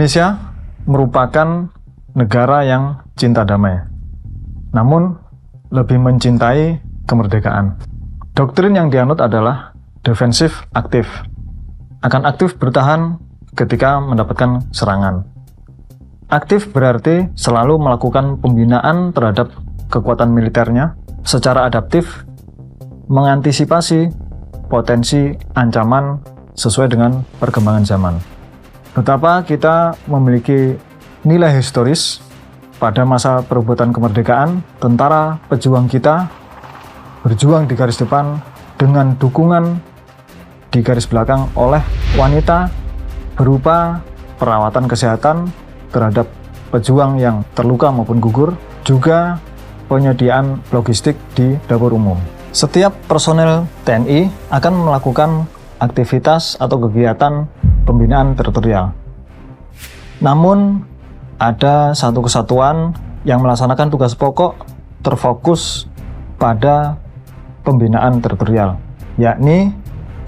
Indonesia merupakan negara yang cinta damai, namun lebih mencintai kemerdekaan. Doktrin yang dianut adalah defensif aktif, akan aktif bertahan ketika mendapatkan serangan. Aktif berarti selalu melakukan pembinaan terhadap kekuatan militernya secara adaptif, mengantisipasi potensi ancaman sesuai dengan perkembangan zaman. Betapa kita memiliki nilai historis pada masa perebutan kemerdekaan, tentara pejuang kita berjuang di garis depan dengan dukungan di garis belakang oleh wanita berupa perawatan kesehatan terhadap pejuang yang terluka maupun gugur, juga penyediaan logistik di dapur umum. Setiap personel TNI akan melakukan aktivitas atau kegiatan pembinaan teritorial. Namun, ada satu kesatuan yang melaksanakan tugas pokok terfokus pada pembinaan teritorial, yakni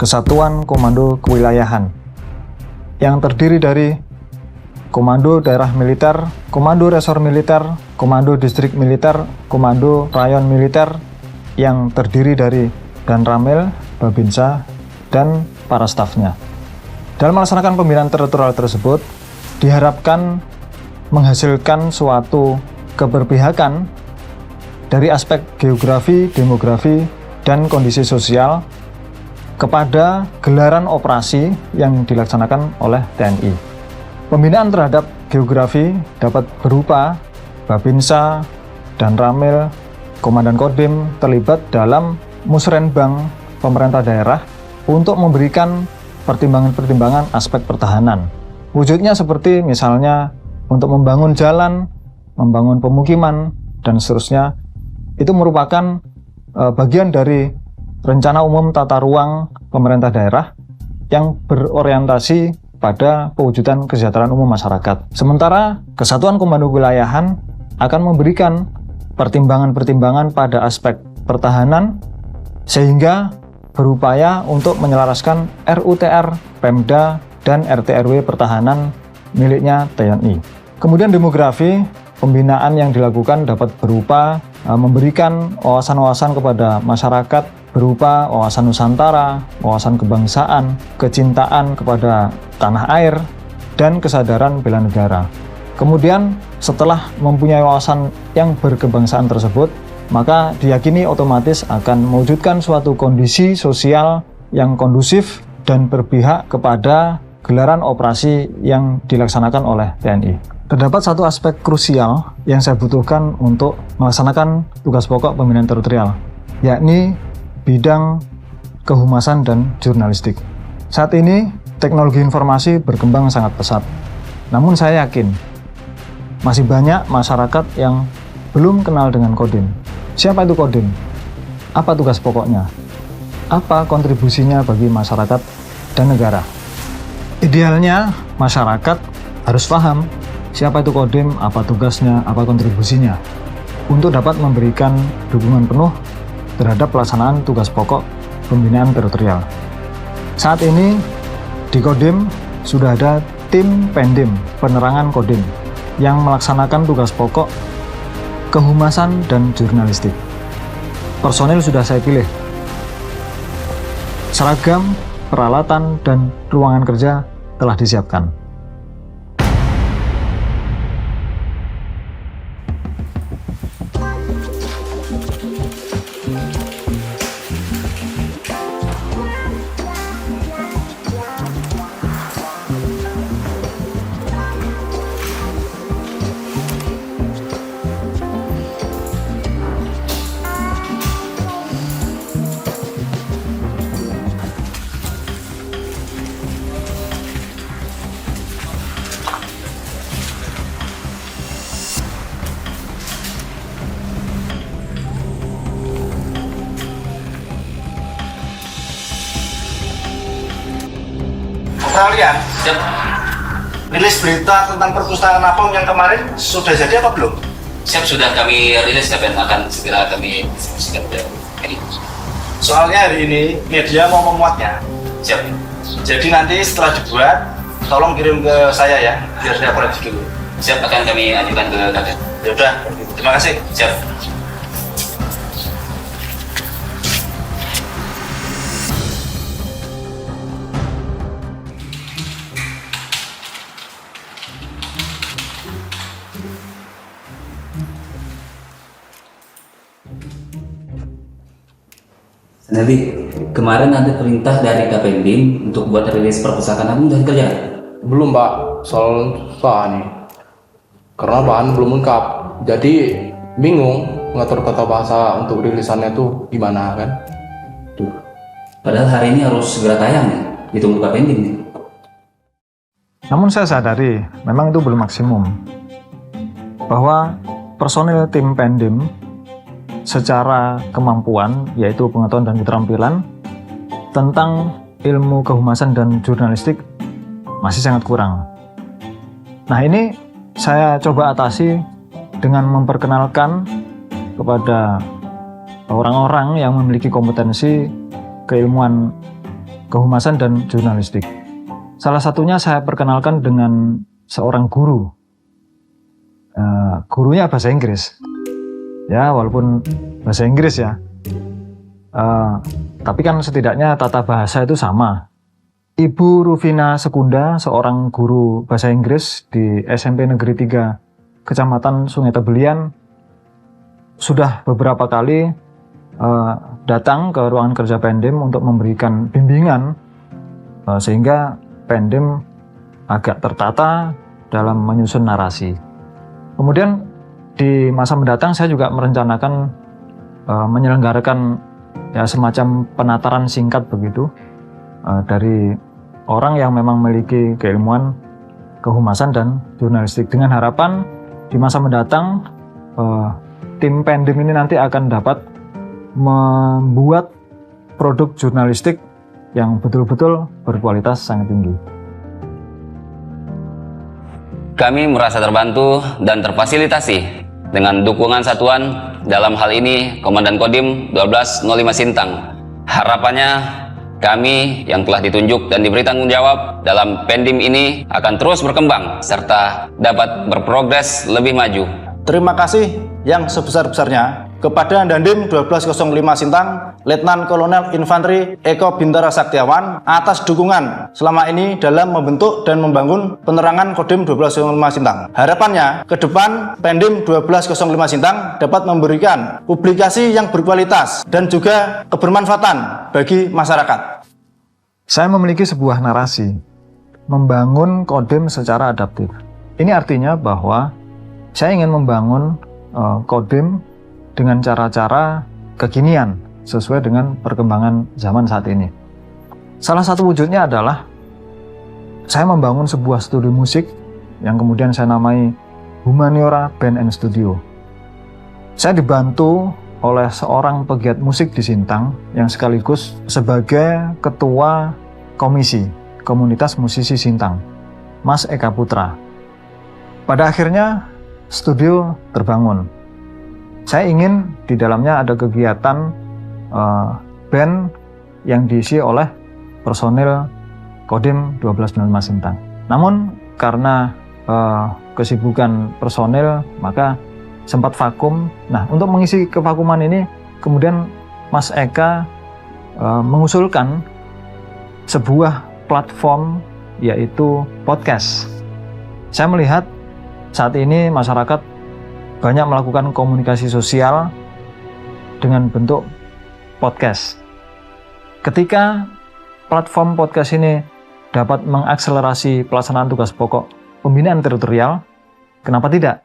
Kesatuan Komando Kewilayahan, yang terdiri dari Komando Daerah Militer, Komando Resor Militer, Komando Distrik Militer, Komando Rayon Militer, yang terdiri dari Danramil, Babinsa, dan para stafnya. Dalam melaksanakan pembinaan teritorial tersebut, diharapkan menghasilkan suatu keberpihakan dari aspek geografi, demografi, dan kondisi sosial kepada gelaran operasi yang dilaksanakan oleh TNI. Pembinaan terhadap geografi dapat berupa Babinsa, Danramil, Komandan Kodim terlibat dalam musrenbang pemerintah daerah untuk memberikan pertimbangan-pertimbangan aspek pertahanan. Wujudnya seperti misalnya untuk membangun jalan, membangun pemukiman, dan seterusnya. Itu merupakan bagian dari rencana umum tata ruang pemerintah daerah yang berorientasi pada pewujudan kesejahteraan umum masyarakat. Sementara Kesatuan Komando Kewilayahan akan memberikan pertimbangan-pertimbangan pada aspek pertahanan sehingga berupaya untuk menyelaraskan RUTR, Pemda, dan RT/RW pertahanan miliknya TNI. Kemudian demografi, pembinaan yang dilakukan dapat berupa memberikan wawasan-wawasan kepada masyarakat berupa wawasan Nusantara, wawasan kebangsaan, kecintaan kepada tanah air, dan kesadaran bela negara. Kemudian setelah mempunyai wawasan yang berkebangsaan tersebut, maka diyakini otomatis akan mewujudkan suatu kondisi sosial yang kondusif dan berpihak kepada gelaran operasi yang dilaksanakan oleh TNI. Terdapat satu aspek krusial yang saya butuhkan untuk melaksanakan tugas pokok pembinaan teritorial, yakni bidang kehumasan dan jurnalistik. Saat ini, teknologi informasi berkembang sangat pesat. Namun saya yakin, masih banyak masyarakat yang belum kenal dengan Kodim. Siapa itu Kodim? Apa tugas pokoknya? Apa kontribusinya bagi masyarakat dan negara? Idealnya, masyarakat harus paham siapa itu Kodim, apa tugasnya, apa kontribusinya, untuk dapat memberikan dukungan penuh terhadap pelaksanaan tugas pokok pembinaan teritorial. Saat ini di Kodim sudah ada tim Pendim, penerangan Kodim, yang melaksanakan tugas pokok kehumasan dan jurnalistik. Personil sudah saya pilih. Seragam, peralatan, dan ruangan kerja telah disiapkan. Kalian rilis berita tentang perpustakaan Apung yang kemarin sudah jadi apa belum? Siap, sudah kami rilis dan akan segera kami distribusikan ke ini. Soalnya hari ini media mau memuatnya. Siap. Jadi nanti setelah dibuat tolong kirim ke saya ya, biar saya koreksi dulu. Siap, akan kami ajukan ke kakak. Ya udah, terima kasih. Siap. Nanti kemarin ada perintah dari Kapendin untuk buat rilis perpustakaan Agung udah dikerjakan? Belum Pak, soal susah nih. Karena bahan belum lengkap. Jadi bingung mengatur kata bahasa untuk rilisannya tuh gimana kan? Tuh. Padahal hari ini harus segera tayang ya, ditunggu Kapendin nih. Namun saya sadari memang itu belum maksimum. Bahwa personil tim Pendim secara kemampuan, yaitu pengetahuan dan keterampilan tentang ilmu kehumasan dan jurnalistik masih sangat kurang. Nah, ini saya coba atasi dengan memperkenalkan kepada orang-orang yang memiliki kompetensi keilmuan kehumasan dan jurnalistik. Salah satunya saya perkenalkan dengan seorang guru. Gurunya bahasa Inggris. Ya, walaupun bahasa Inggris ya, tapi kan setidaknya tata bahasa itu sama. Ibu Rufina Sekunda, seorang guru bahasa Inggris di SMP Negeri 3 Kecamatan Sungai Tebelian, sudah beberapa kali datang ke ruangan kerja Pendim untuk memberikan bimbingan, sehingga Pendim agak tertata dalam menyusun narasi. Kemudian di masa mendatang saya juga merencanakan menyelenggarakan ya semacam penataran singkat begitu dari orang yang memang memiliki keilmuan kehumasan dan jurnalistik, dengan harapan di masa mendatang tim Pendim ini nanti akan dapat membuat produk jurnalistik yang betul-betul berkualitas sangat tinggi. Kami merasa terbantu dan terfasilitasi dengan dukungan satuan, dalam hal ini Komandan Kodim 1205 Sintang. Harapannya kami yang telah ditunjuk dan diberi tanggung jawab dalam Pendim ini akan terus berkembang serta dapat berprogres lebih maju. Terima kasih yang sebesar-besarnya kepada Dandim 1205 Sintang, Letnan Kolonel Infanteri Eko Bintara Saktiawan atas dukungan selama ini dalam membentuk dan membangun penerangan Kodim 1205 Sintang. Harapannya ke depan Pendim 1205 Sintang dapat memberikan publikasi yang berkualitas dan juga kebermanfaatan bagi masyarakat. Saya memiliki sebuah narasi, membangun Kodim secara adaptif. Ini artinya bahwa saya ingin membangun Kodim dengan cara-cara kekinian sesuai dengan perkembangan zaman saat ini. Salah satu wujudnya adalah saya membangun sebuah studio musik yang kemudian saya namai Humaniora Band and Studio. Saya dibantu oleh seorang pegiat musik di Sintang yang sekaligus sebagai ketua komisi komunitas musisi Sintang, Mas Eka Putra. Pada akhirnya studio terbangun. Saya ingin di dalamnya ada kegiatan band yang diisi oleh personil Kodim 1205 Sintang. Namun karena kesibukan personil maka sempat vakum. Nah, untuk mengisi kevakuman ini kemudian Mas Eka mengusulkan sebuah platform yaitu podcast. Saya melihat saat ini masyarakat banyak melakukan komunikasi sosial dengan bentuk podcast. Ketika platform podcast ini dapat mengakselerasi pelaksanaan tugas pokok pembinaan teritorial, kenapa tidak?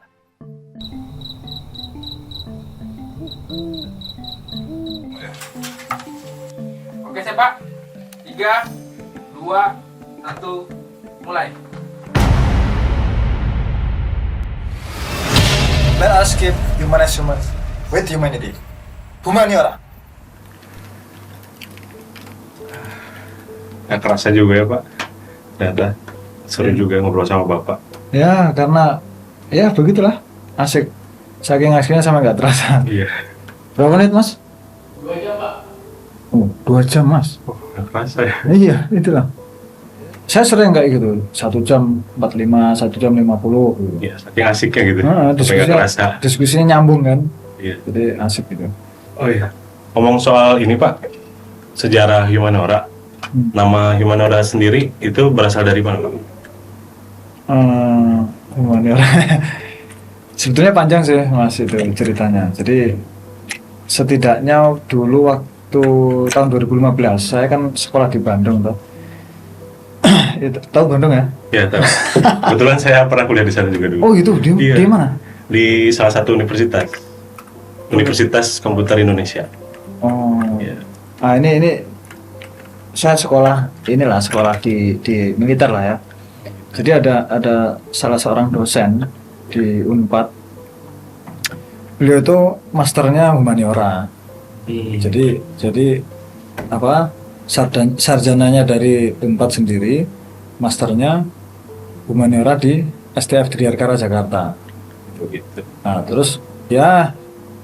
Oke, saya Pak. 3, 2, 1, mulai. Let us keep humanize humans with humanity. Humaniora. Ya kerasa juga ya Pak. Ternyata seru juga ngobrol sama Bapak. Ya, karena ya begitulah. Asik. Saking asiknya sama nggak terasa. Iya. Berapa menit, Mas? 2 jam, Pak. Oh, 2 jam, Mas. Oh, nggak kerasa ya. Iya, itulah. Saya sering kayak gitu, 1 jam 45, 1 jam 50 gitu. Iya, saking asiknya gitu. Nah, Sampai nggak kerasa. diskusinya nyambung kan, Iya. jadi asik gitu. Oh iya. Ngomong soal ini Pak, sejarah Humanora. Nama Humanora sendiri itu berasal dari mana Pak? Humaniora. Sebetulnya panjang sih Mas itu ceritanya. Jadi setidaknya dulu waktu tahun 2015 saya kan sekolah di Bandung toh. Itu, tahu Bandung ya? Ya tahu. Kebetulan saya pernah kuliah di sana juga dulu. Oh gitu, di Iya. mana? Di salah satu universitas. Universitas Komputer Indonesia. Oh. Iya. Ah ini saya sekolah di militer lah ya. Jadi ada salah seorang dosen di Unpad. Beliau itu masternya humaniora. Jadi apa? Sarjananya dari Unpad sendiri, masternya humaniora di STF Dirgantara Jakarta. Gitu. Nah, terus ya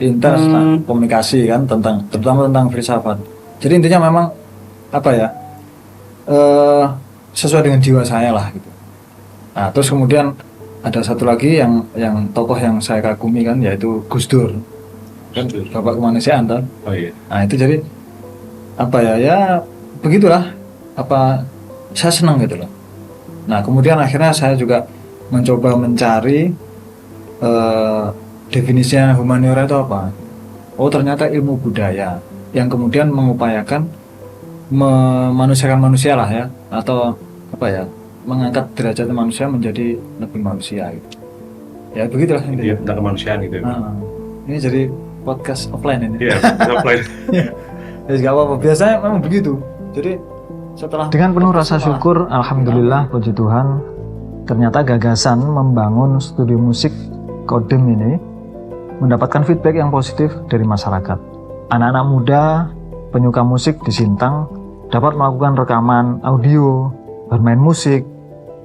pintar komunikasi kan terutama tentang filsafat. Jadi intinya memang apa ya? Sesuai dengan jiwa saya lah gitu. Nah, terus kemudian ada satu lagi yang tokoh yang saya kagumi kan, yaitu Gus Dur. Kan Bapak kemanusiaan kan. Oh iya. Nah, itu jadi apa ya begitulah, apa saya senang gitu loh. Nah, kemudian akhirnya saya juga mencoba mencari definisinya humaniora itu apa. Oh, ternyata ilmu budaya yang kemudian mengupayakan memanusiakan manusia lah ya, atau apa ya, mengangkat derajat manusia menjadi lebih manusia gitu. Ya begitulah Iya, intinya. tentang kemanusiaan gitu. Nah, ini jadi podcast offline ini. Iya, offline. Ya gak apa-apa, biasanya memang begitu. Jadi setelah dengan penuh rasa syukur, alhamdulillah, puji Tuhan, ternyata gagasan membangun studio musik Kodim ini mendapatkan feedback yang positif dari masyarakat. Anak-anak muda penyuka musik di Sintang dapat melakukan rekaman audio, bermain musik,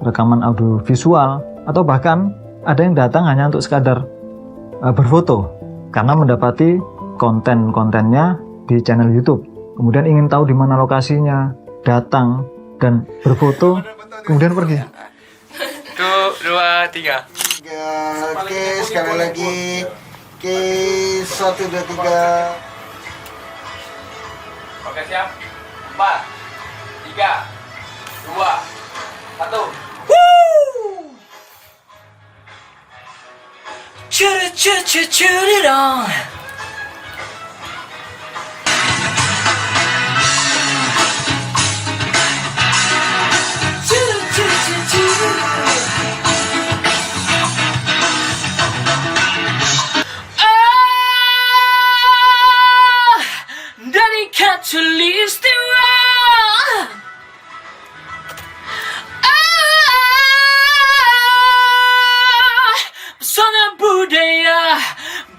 rekaman audio visual, atau bahkan ada yang datang hanya untuk sekadar berfoto karena mendapati konten-kontennya di channel YouTube. Kemudian ingin tahu di mana lokasinya, datang dan berfoto, kemudian pergi. 1, 2, 3. Oke, sekali lagi. Oke, 1, 2, 3. Oke, siap. 4, 3, 2, 1. Shoot it on. Dedicated to list the world. Pesona budaya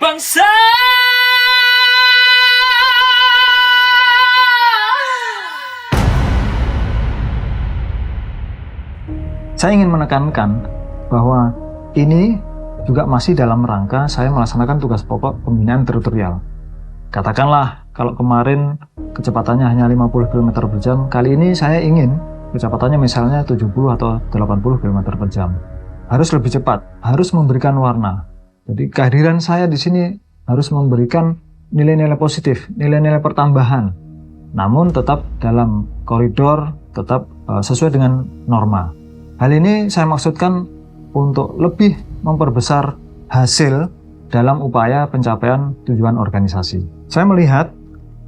bangsa. Saya ingin menekankan bahwa ini juga masih dalam rangka saya melaksanakan tugas pokok pembinaan teritorial. Katakanlah kalau kemarin kecepatannya hanya 50 km per jam, kali ini saya ingin kecepatannya misalnya 70 atau 80 km per jam. Harus lebih cepat, harus memberikan warna. Jadi kehadiran saya di sini harus memberikan nilai-nilai positif, nilai-nilai pertambahan. Namun tetap dalam koridor, tetap sesuai dengan norma. Hal ini saya maksudkan untuk lebih memperbesar hasil dalam upaya pencapaian tujuan organisasi. Saya melihat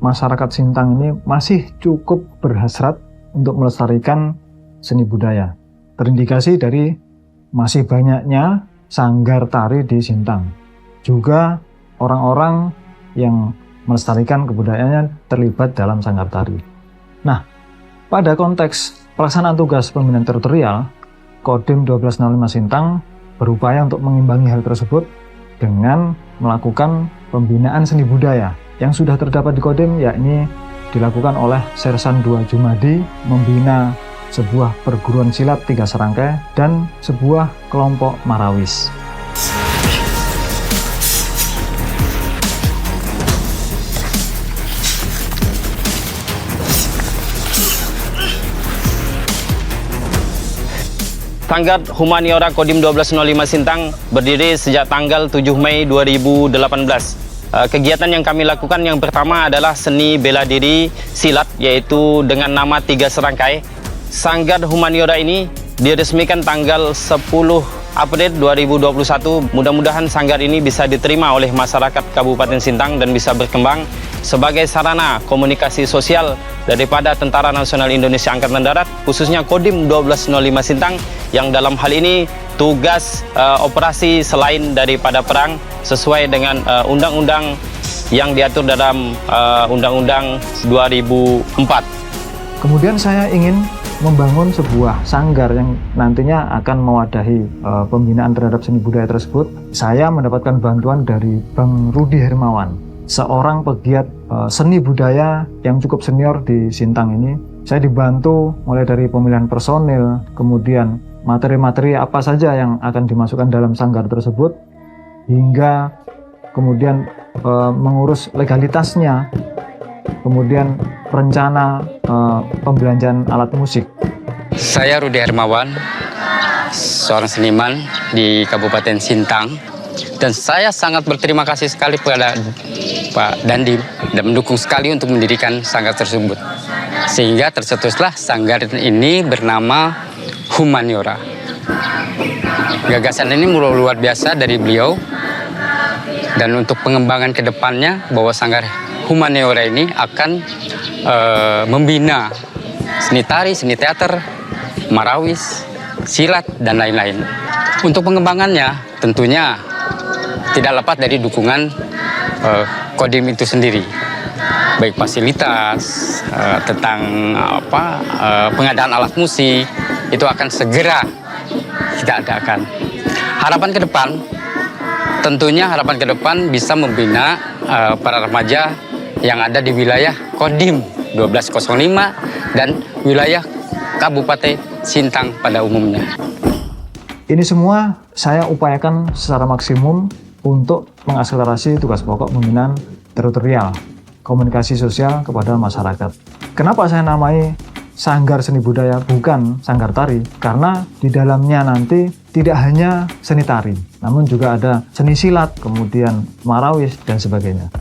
masyarakat Sintang ini masih cukup berhasrat untuk melestarikan seni budaya. Terindikasi dari masih banyaknya sanggar tari di Sintang. Juga orang-orang yang melestarikan kebudayaannya terlibat dalam sanggar tari. Nah, pada konteks pelaksanaan tugas pembinaan teritorial, Kodim 1205 Sintang berupaya untuk mengimbangi hal tersebut dengan melakukan pembinaan seni budaya yang sudah terdapat di Kodim, yakni dilakukan oleh Sersan 2 Jumadi membina sebuah perguruan silat 3 serangkai dan sebuah kelompok marawis. Sanggar Humaniora Kodim 1205 Sintang berdiri sejak tanggal 7 Mei 2018. Kegiatan yang kami lakukan yang pertama adalah seni bela diri silat, yaitu dengan nama 3 serangkai. Sanggar Humaniora ini diresmikan tanggal 10 April 2021. Mudah-mudahan sanggar ini bisa diterima oleh masyarakat Kabupaten Sintang dan bisa berkembang sebagai sarana komunikasi sosial daripada Tentara Nasional Indonesia Angkatan Darat, khususnya Kodim 1205 Sintang, yang dalam hal ini tugas operasi selain daripada perang sesuai dengan undang-undang yang diatur dalam Undang-Undang 2004. Kemudian saya ingin membangun sebuah sanggar yang nantinya akan mewadahi pembinaan terhadap seni budaya tersebut. Saya mendapatkan bantuan dari Bang Rudi Hermawan, seorang pegiat seni budaya yang cukup senior di Sintang ini. Saya dibantu mulai dari pemilihan personil, kemudian materi-materi apa saja yang akan dimasukkan dalam sanggar tersebut, hingga kemudian mengurus legalitasnya, kemudian rencana pembelanjaan alat musik. Saya Rudi Hermawan, seorang seniman di Kabupaten Sintang, dan saya sangat berterima kasih sekali kepada Pak Dandim dan mendukung sekali untuk mendirikan sanggar tersebut. Sehingga tercetuslah sanggar ini bernama Humaniora. Gagasan ini luar biasa dari beliau, dan untuk pengembangan ke depannya bahwa sanggar Humaniora ini akan membina seni tari, seni teater, marawis, silat, dan lain-lain. Untuk pengembangannya tentunya tidak lepas dari dukungan Kodim itu sendiri, baik fasilitas tentang pengadaan alat musik itu akan segera kita adakan. Harapan ke depan, tentunya harapan ke depan bisa membina para remaja yang ada di wilayah Kodim 1205 dan wilayah Kabupaten Sintang pada umumnya. Ini semua saya upayakan secara maksimum untuk mengakselerasi tugas pokok pembinaan teritorial, komunikasi sosial kepada masyarakat. Kenapa saya namai Sanggar Seni Budaya bukan Sanggar Tari? Karena di dalamnya nanti tidak hanya seni tari, namun juga ada seni silat, kemudian marawis, dan sebagainya.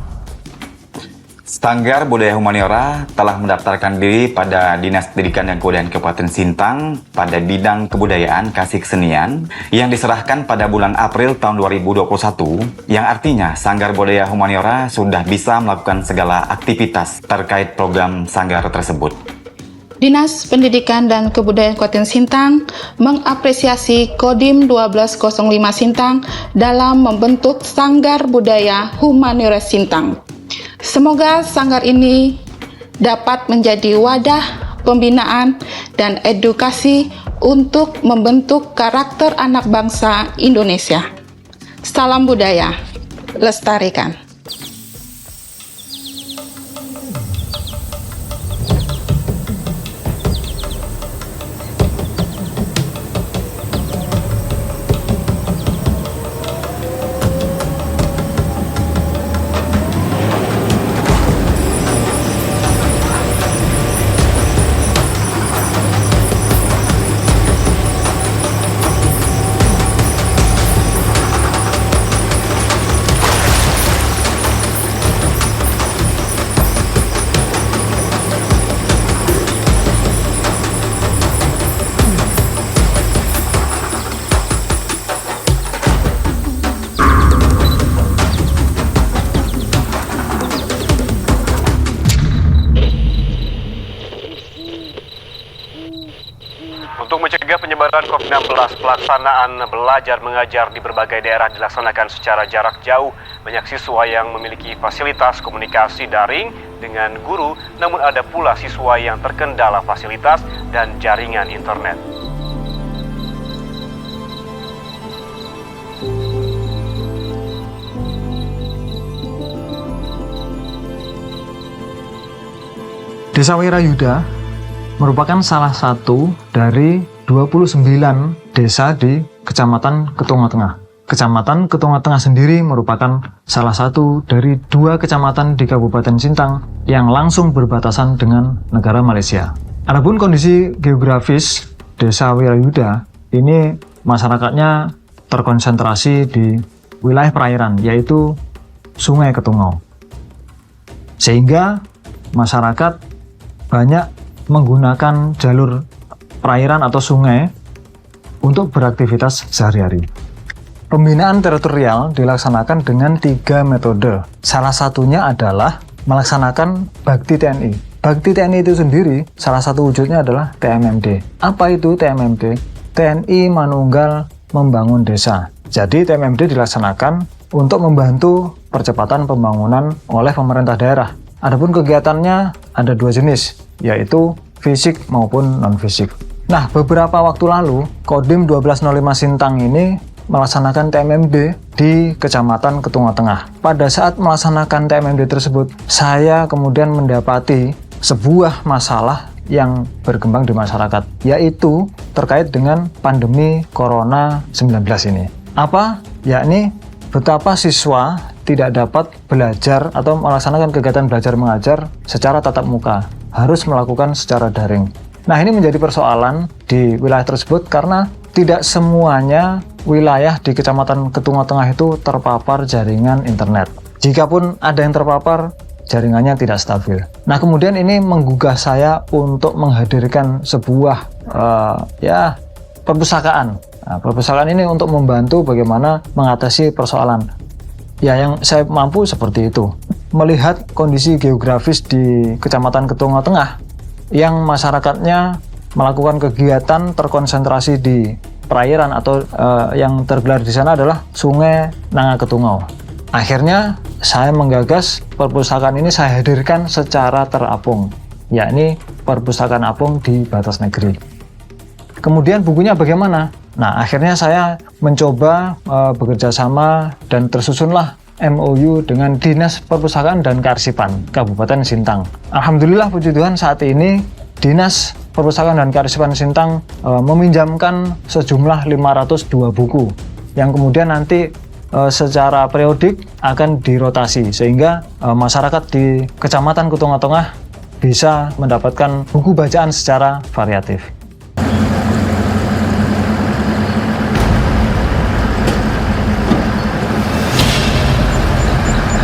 Sanggar Budaya Humaniora telah mendaftarkan diri pada Dinas Pendidikan dan Kebudayaan Kabupaten Sintang pada bidang kebudayaan kasih kesenian yang diserahkan pada bulan April tahun 2021, yang artinya Sanggar Budaya Humaniora sudah bisa melakukan segala aktivitas terkait program sanggar tersebut. Dinas Pendidikan dan Kebudayaan Kabupaten Sintang mengapresiasi Kodim 1205 Sintang dalam membentuk Sanggar Budaya Humaniora Sintang. Semoga sanggar ini dapat menjadi wadah pembinaan dan edukasi untuk membentuk karakter anak bangsa Indonesia. Salam budaya, lestarikan. Untuk mencegah penyebaran COVID-19, pelaksanaan belajar mengajar di berbagai daerah dilaksanakan secara jarak jauh. Banyak siswa yang memiliki fasilitas komunikasi daring dengan guru, namun ada pula siswa yang terkendala fasilitas dan jaringan internet. Desa Wirayuda merupakan salah satu dari 29 desa di Kecamatan Ketonga Tengah. Kecamatan Ketonga Tengah sendiri merupakan salah satu dari 2 kecamatan di Kabupaten Sintang yang langsung berbatasan dengan negara Malaysia. Adapun kondisi geografis Desa Wirayuda ini masyarakatnya terkonsentrasi di wilayah perairan, yaitu Sungai Ketungau. Sehingga masyarakat banyak menggunakan jalur perairan atau sungai untuk beraktivitas sehari-hari. Pembinaan teritorial dilaksanakan dengan 3 metode. Salah satunya adalah melaksanakan bakti TNI. Bakti TNI itu sendiri, salah satu wujudnya adalah TMMD. Apa itu TMMD? TNI Manunggal Membangun Desa. Jadi TMMD dilaksanakan untuk membantu percepatan pembangunan oleh pemerintah daerah. Adapun kegiatannya ada 2 jenis, yaitu fisik maupun non-fisik. Nah, beberapa waktu lalu, Kodim 1205 Sintang ini melaksanakan TMMD di Kecamatan Ketungau Tengah. Pada saat melaksanakan TMMD tersebut, saya kemudian mendapati sebuah masalah yang berkembang di masyarakat, yaitu terkait dengan pandemi Corona 19 ini. Apa? Yakni betapa siswa tidak dapat belajar atau melaksanakan kegiatan belajar mengajar secara tatap muka, harus melakukan secara daring. Nah, ini menjadi persoalan di wilayah tersebut karena tidak semuanya wilayah di Kecamatan Ketungau Tengah itu terpapar jaringan internet. Jikapun ada yang terpapar, jaringannya tidak stabil. Nah, kemudian ini menggugah saya untuk menghadirkan sebuah perpustakaan. Nah, perpustakaan ini untuk membantu bagaimana mengatasi persoalan. Ya, yang saya mampu seperti itu. Melihat kondisi geografis di Kecamatan Ketungau Tengah yang masyarakatnya melakukan kegiatan terkonsentrasi di perairan atau yang tergelar di sana adalah Sungai Nanga Ketungau. Akhirnya saya menggagas perpustakaan ini saya hadirkan secara terapung, yakni perpustakaan apung di batas negeri. Kemudian bukunya bagaimana? Nah, akhirnya saya mencoba bekerja sama dan tersusunlah MOU dengan Dinas Perpustakaan dan Kearsipan Kabupaten Sintang. Alhamdulillah puji Tuhan saat ini Dinas Perpustakaan dan Kearsipan Sintang meminjamkan sejumlah 502 buku yang kemudian nanti secara periodik akan dirotasi sehingga masyarakat di Kecamatan Ketungau Tengah bisa mendapatkan buku bacaan secara variatif.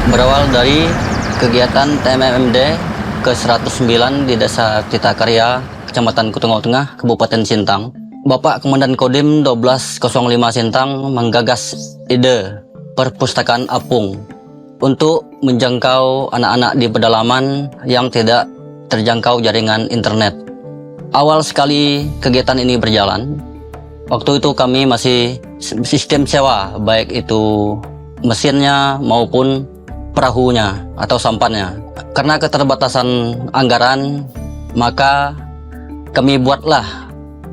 Berawal dari kegiatan TMMD ke-109 di Desa Tita Karya, Kecamatan Ketungau Tengah, Kabupaten Sintang, Bapak Komandan Kodim 1205 Sintang menggagas ide perpustakaan apung untuk menjangkau anak-anak di pedalaman yang tidak terjangkau jaringan internet. Awal sekali kegiatan ini berjalan, waktu itu kami masih sistem sewa, baik itu mesinnya maupun perahunya atau sampannya. Karena keterbatasan anggaran, maka kami buatlah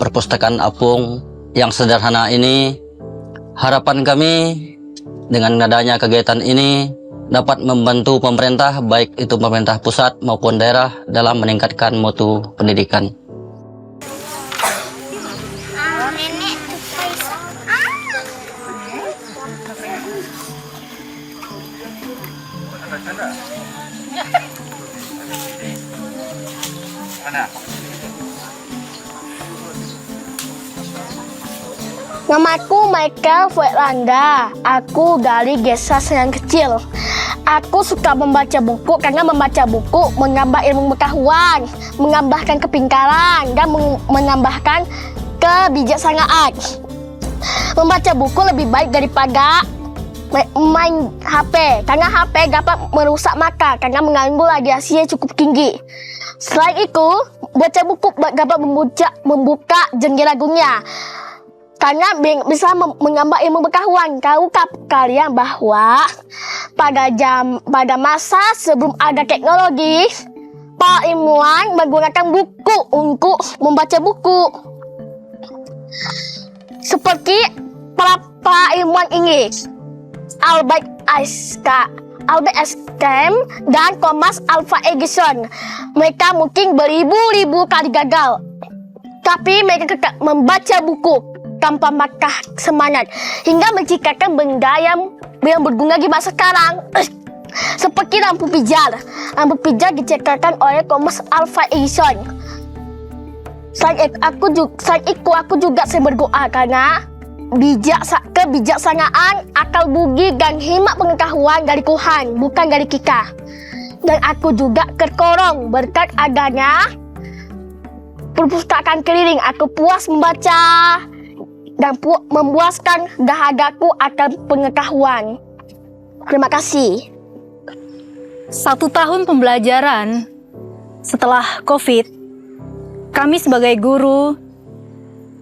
perpustakaan apung yang sederhana ini. Harapan kami dengan adanya kegiatan ini dapat membantu pemerintah, baik itu pemerintah pusat maupun daerah, dalam meningkatkan mutu pendidikan. Namaku Michael Fuerlanda. Aku dari desa yang kecil. Aku suka membaca buku karena membaca buku menambah ilmu pengetahuan, menambahkan kepintaran, dan menambahkan kebijaksanaan. Membaca buku lebih baik daripada main HP, karena HP dapat merusak mata karena mengandung radiasi yang cukup tinggi. Selain itu, baca buku dapat membuka jendela dunia, karena bisa menambah ilmu pengetahuan. Tahukah kalian bahwa pada masa sebelum ada teknologi, para ilmuwan menggunakan buku untuk membaca buku. Seperti para ilmuwan Inggris, Albert Einstein dan Thomas Alva Edison. Mereka mungkin beribu-ribu kali gagal, tapi mereka tetap membaca buku tanpa makan semangat hingga menciptakan benda yang berguna di masa sekarang. Seperti lampu pijar. Lampu pijar diciptakan oleh Thomas Alva Edison. Selain itu aku juga berdoa karena kebijaksanaan, akal budi dan hikmat pengetahuan dari Tuhan, bukan dari kita. Dan aku juga terkorong berkat adanya perpustakaan keliling. Aku puas membaca dan memuaskan dahagaku akan pengetahuan. Terima kasih. 1 tahun pembelajaran setelah COVID, kami sebagai guru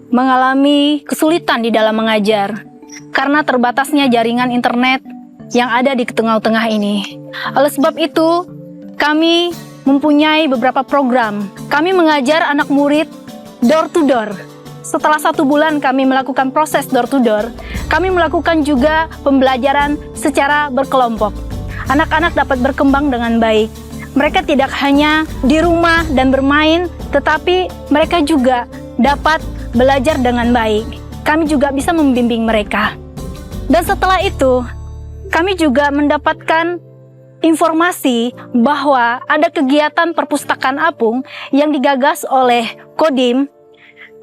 mengalami kesulitan di dalam mengajar karena terbatasnya jaringan internet yang ada di tengah-tengah ini. Oleh sebab itu, kami mempunyai beberapa program. Kami mengajar anak murid door to door. Setelah 1 bulan kami melakukan proses door to door, kami melakukan juga pembelajaran secara berkelompok. Anak-anak dapat berkembang dengan baik. Mereka tidak hanya di rumah dan bermain, tetapi mereka juga dapat belajar dengan baik. Kami juga bisa membimbing mereka. Dan setelah itu, kami juga mendapatkan informasi bahwa ada kegiatan perpustakaan apung yang digagas oleh Kodim,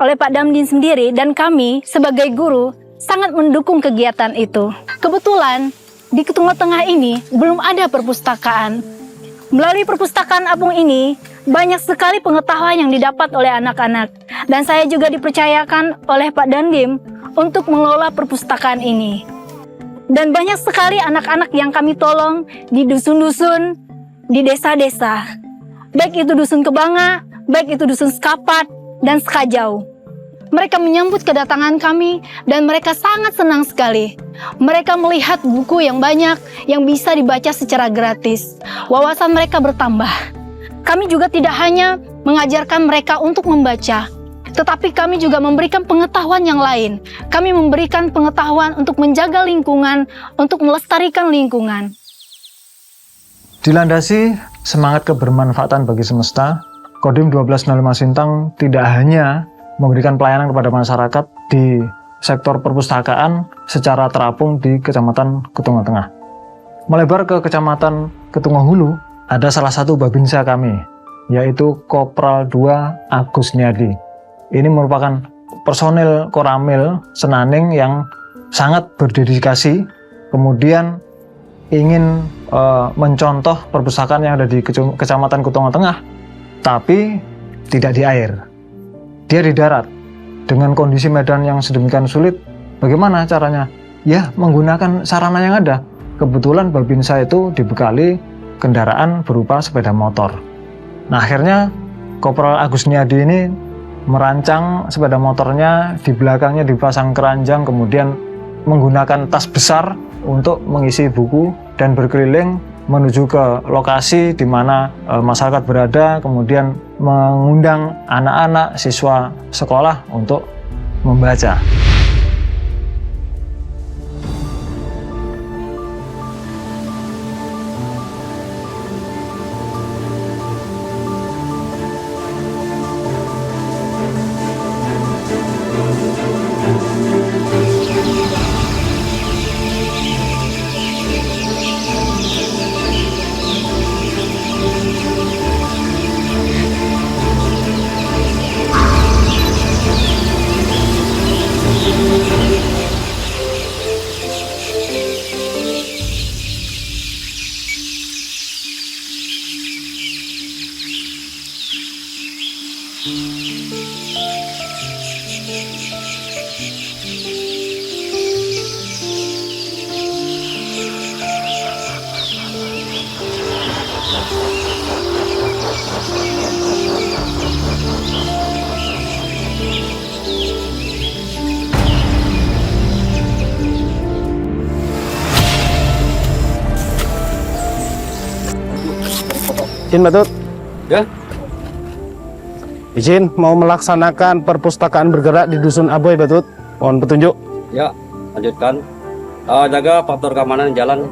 oleh Pak Damdin sendiri, dan kami sebagai guru sangat mendukung kegiatan itu. Kebetulan di tengah-tengah ini belum ada perpustakaan. Melalui perpustakaan apung ini, banyak sekali pengetahuan yang didapat oleh anak-anak. Dan saya juga dipercayakan oleh Pak Dandim untuk mengelola perpustakaan ini. Dan banyak sekali anak-anak yang kami tolong di dusun-dusun, di desa-desa. Baik itu dusun Kebanga, baik itu dusun Sekapat, dan Sekajau. Mereka menyambut kedatangan kami dan mereka sangat senang sekali. Mereka melihat buku yang banyak yang bisa dibaca secara gratis. Wawasan mereka bertambah. Kami juga tidak hanya mengajarkan mereka untuk membaca, tetapi kami juga memberikan pengetahuan yang lain. Kami memberikan pengetahuan untuk menjaga lingkungan, untuk melestarikan lingkungan. Dilandasi semangat kebermanfaatan bagi semesta, Kodim 1205 Sintang tidak hanya memberikan pelayanan kepada masyarakat di sektor perpustakaan secara terapung di Kecamatan Ketungo Tengah. Melebar ke Kecamatan Ketungo Hulu, ada salah satu babinsa kami, yaitu Kopral 2 Agus Niadi. Ini merupakan personil Koramil Senaning yang sangat berdedikasi, kemudian ingin mencontoh perpustakaan yang ada di Kecamatan Ketungo Tengah, tapi tidak di air. Dia di darat. Dengan kondisi medan yang sedemikian sulit, bagaimana caranya? Ya, menggunakan sarana yang ada. Kebetulan babinsa itu dibekali kendaraan berupa sepeda motor. Nah, akhirnya Kopral Agus Niadi ini merancang sepeda motornya, di belakangnya dipasang keranjang, kemudian menggunakan tas besar untuk mengisi buku dan berkeliling menuju ke lokasi di mana masyarakat berada, kemudian mengundang anak-anak siswa sekolah untuk membaca. Izin Batut. Ya. Izin mau melaksanakan perpustakaan bergerak di Dusun Aboy Batut. Mohon petunjuk. Ya, lanjutkan. Jaga faktor keamanan jalan.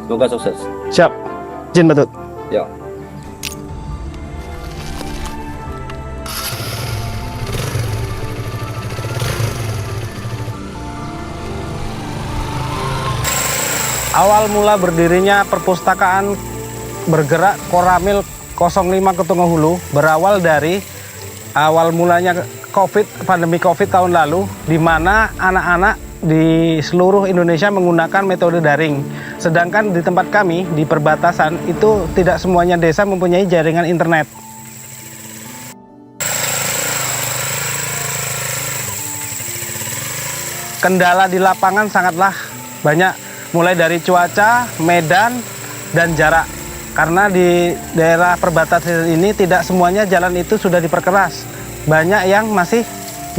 Semoga sukses. Siap. Izin Batut. Ya. Awal mula berdirinya perpustakaan bergerak Koramil 05 Ketungo Hulu berawal dari awal mulanya pandemi COVID tahun lalu, di mana anak-anak di seluruh Indonesia menggunakan metode daring. Sedangkan di tempat kami, di perbatasan, itu tidak semuanya desa mempunyai jaringan internet. Kendala di lapangan sangatlah banyak, mulai dari cuaca, medan, dan jarak. Karena di daerah perbatasan ini tidak semuanya jalan itu sudah diperkeras. Banyak yang masih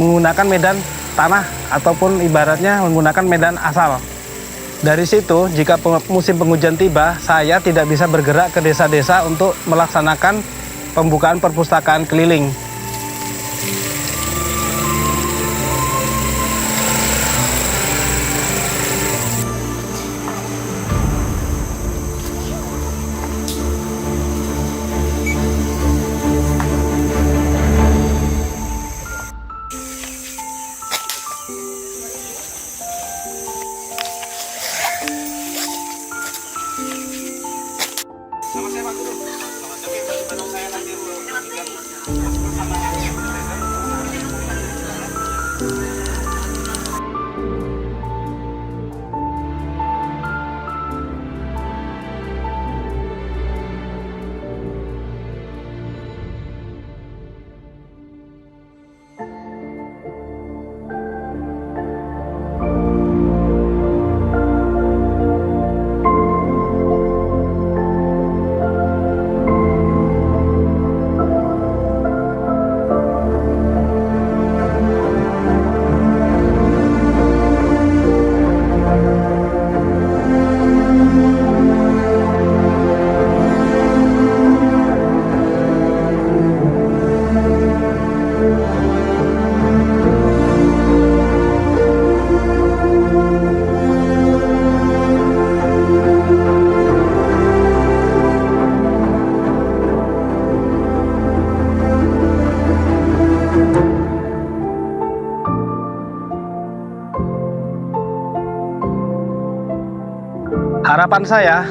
menggunakan medan tanah ataupun ibaratnya menggunakan medan asal. Dari situ, jika musim penghujan tiba, saya tidak bisa bergerak ke desa-desa untuk melaksanakan pembukaan perpustakaan keliling. Harapan saya,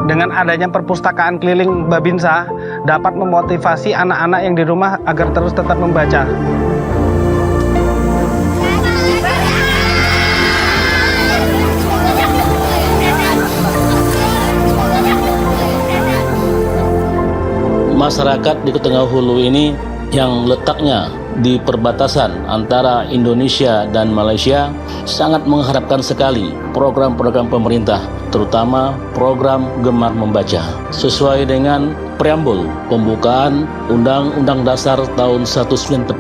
dengan adanya perpustakaan keliling Babinsa dapat memotivasi anak-anak yang di rumah agar terus tetap membaca. Masyarakat di Ketengah Hulu ini yang letaknya di perbatasan antara Indonesia dan Malaysia sangat mengharapkan sekali program-program pemerintah, terutama program Gemar Membaca. Sesuai dengan preambul pembukaan Undang-Undang Dasar tahun 1945,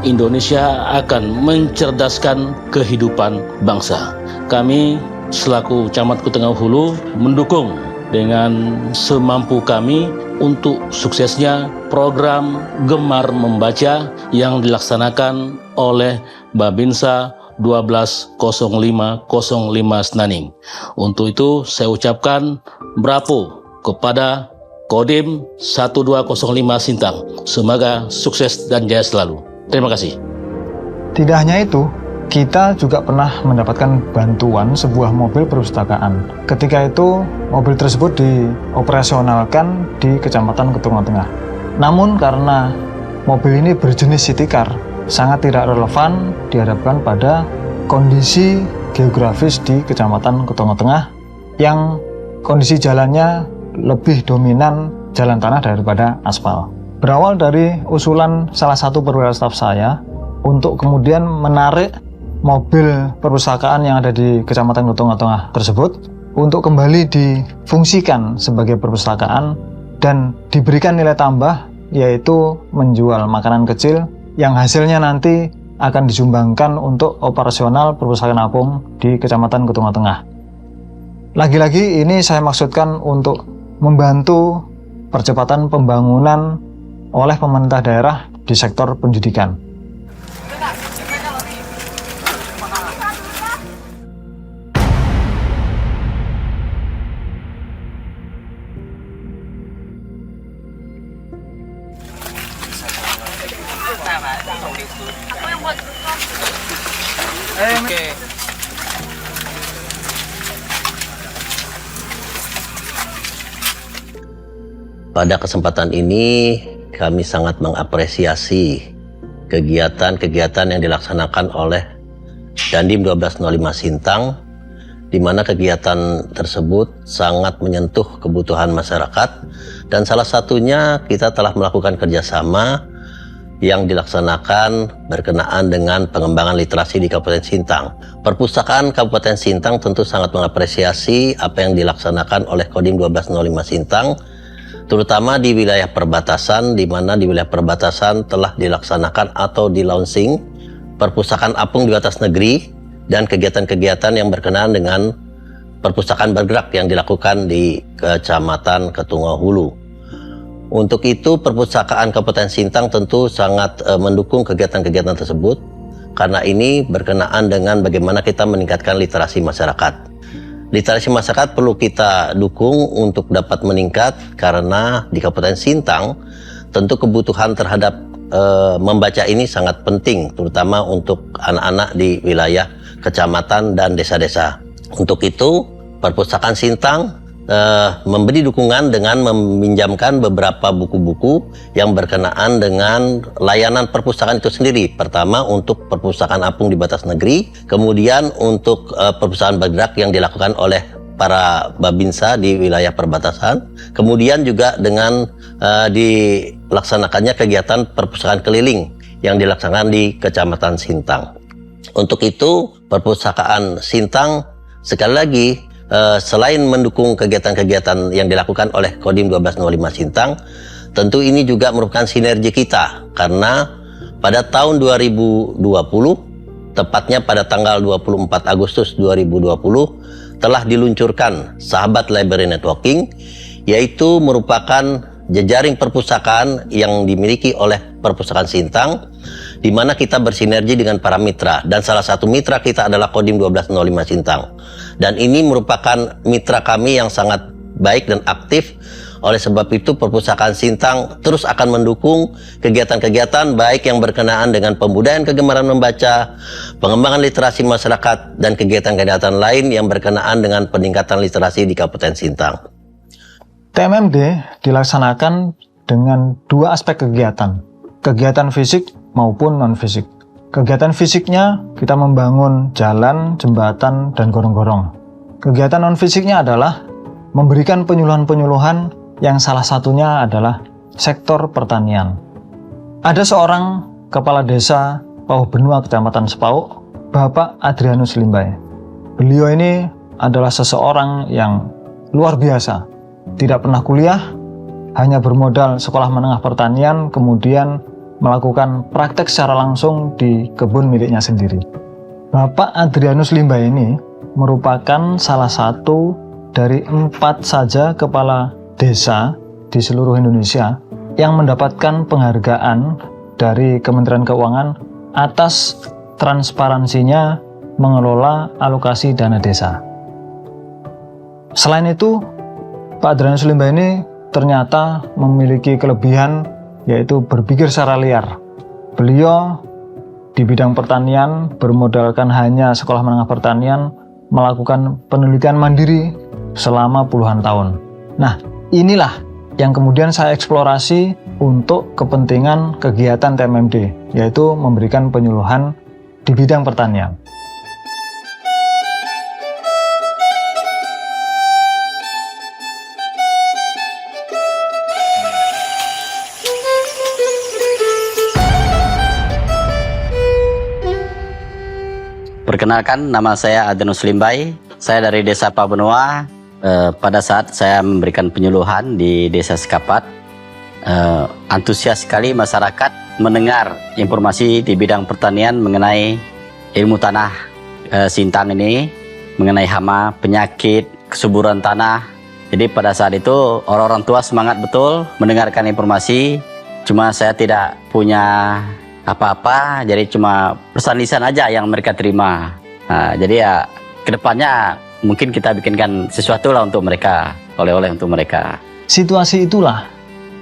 Indonesia akan mencerdaskan kehidupan bangsa. Kami selaku Camat Ketengah Hulu mendukung dengan semampu kami untuk suksesnya program Gemar Membaca yang dilaksanakan oleh Babinsa 120505 Senaning. Untuk itu saya ucapkan bravo kepada Kodim 1205 Sintang. Semoga sukses dan jaya selalu. Terima kasih. Tidak hanya itu, kita juga pernah mendapatkan bantuan sebuah mobil perpustakaan. Ketika itu, mobil tersebut dioperasionalkan di Kecamatan Ketungan Tengah. Namun karena mobil ini berjenis city car, sangat tidak relevan dihadapkan pada kondisi geografis di Kecamatan Ketungan Tengah yang kondisi jalannya lebih dominan jalan tanah daripada aspal. Berawal dari usulan salah satu perwira staf saya untuk kemudian menarik mobil perpustakaan yang ada di Kecamatan Ketungan Tengah tersebut untuk kembali difungsikan sebagai perpustakaan dan diberikan nilai tambah, yaitu menjual makanan kecil yang hasilnya nanti akan disumbangkan untuk operasional perpustakaan apung di Kecamatan Ketungan Tengah. Lagi-lagi ini saya maksudkan untuk membantu percepatan pembangunan oleh pemerintah daerah di sektor pendidikan. Pada kesempatan ini kami sangat mengapresiasi kegiatan-kegiatan yang dilaksanakan oleh Dandim 1205 Sintang, di mana kegiatan tersebut sangat menyentuh kebutuhan masyarakat, dan salah satunya kita telah melakukan kerjasama yang dilaksanakan berkenaan dengan pengembangan literasi di Kabupaten Sintang. Perpustakaan Kabupaten Sintang tentu sangat mengapresiasi apa yang dilaksanakan oleh Kodim 1205 Sintang, terutama di wilayah perbatasan, di mana di wilayah perbatasan telah dilaksanakan atau di-launching perpustakaan apung di batas negeri dan kegiatan-kegiatan yang berkenaan dengan perpustakaan bergerak yang dilakukan di Kecamatan Ketungau Hulu. Untuk itu, perpustakaan Kabupaten Sintang tentu sangat mendukung kegiatan-kegiatan tersebut, karena ini berkenaan dengan bagaimana kita meningkatkan literasi masyarakat. Literasi masyarakat perlu kita dukung untuk dapat meningkat, karena di Kabupaten Sintang tentu kebutuhan terhadap membaca ini sangat penting, terutama untuk anak-anak di wilayah kecamatan dan desa-desa. Untuk itu, Perpustakaan Sintang memberi dukungan dengan meminjamkan beberapa buku-buku yang berkenaan dengan layanan perpustakaan itu sendiri. Pertama, untuk perpustakaan apung di batas negeri, kemudian untuk perpustakaan bergerak yang dilakukan oleh para babinsa di wilayah perbatasan, kemudian juga dengan dilaksanakannya kegiatan perpustakaan keliling yang dilaksanakan di Kecamatan Sintang. Untuk itu, Perpustakaan Sintang sekali lagi selain mendukung kegiatan-kegiatan yang dilakukan oleh Kodim 1205 Sintang, tentu ini juga merupakan sinergi kita, karena pada tahun 2020, tepatnya pada tanggal 24 Agustus 2020, telah diluncurkan Sahabat Library Networking, yaitu merupakan jejaring perpustakaan yang dimiliki oleh Perpustakaan Sintang, di mana kita bersinergi dengan para mitra, dan salah satu mitra kita adalah Kodim 1205 Sintang. Dan ini merupakan mitra kami yang sangat baik dan aktif. Oleh sebab itu, Perpustakaan Sintang terus akan mendukung kegiatan-kegiatan baik yang berkenaan dengan pembudayaan kegemaran membaca, pengembangan literasi masyarakat, dan kegiatan-kegiatan lain yang berkenaan dengan peningkatan literasi di Kabupaten Sintang. TMMD dilaksanakan dengan dua aspek kegiatan, kegiatan fisik maupun non-fisik. Kegiatan fisiknya kita membangun jalan, jembatan, dan gorong-gorong. Kegiatan non-fisiknya adalah memberikan penyuluhan-penyuluhan yang salah satunya adalah sektor pertanian. Ada seorang kepala desa Pauh Benua, Kecamatan Sepauk, Bapak Adrianus Limbai. Beliau ini adalah seseorang yang luar biasa. Tidak pernah kuliah, hanya bermodal sekolah menengah pertanian, kemudian melakukan praktek secara langsung di kebun miliknya sendiri. Bapak Adrianus Limbai ini merupakan salah satu dari 4 saja kepala desa di seluruh Indonesia yang mendapatkan penghargaan dari Kementerian Keuangan atas transparansinya mengelola alokasi dana desa. Selain itu, Pak Adrianus Limbai ini ternyata memiliki kelebihan, yaitu berpikir secara liar. Beliau di bidang pertanian bermodalkan hanya sekolah menengah pertanian, melakukan penelitian mandiri selama puluhan tahun. Nah, inilah yang kemudian saya eksplorasi untuk kepentingan kegiatan TMMD, yaitu memberikan penyuluhan di bidang pertanian. Perkenalkan, nama saya Adrianus Limbai. Saya dari Desa Pauh Benua. Pada saat saya memberikan penyuluhan di Desa Sekapat, antusias sekali masyarakat mendengar informasi di bidang pertanian mengenai ilmu tanah Sintang ini, mengenai hama, penyakit, kesuburan tanah. Jadi pada saat itu orang-orang tua semangat betul mendengarkan informasi. Cuma saya tidak punya apa-apa, jadi cuma pesan lisan aja yang mereka terima. Nah, jadi ya kedepannya mungkin kita bikinkan sesuatu lah untuk mereka, oleh-oleh untuk mereka. Situasi itulah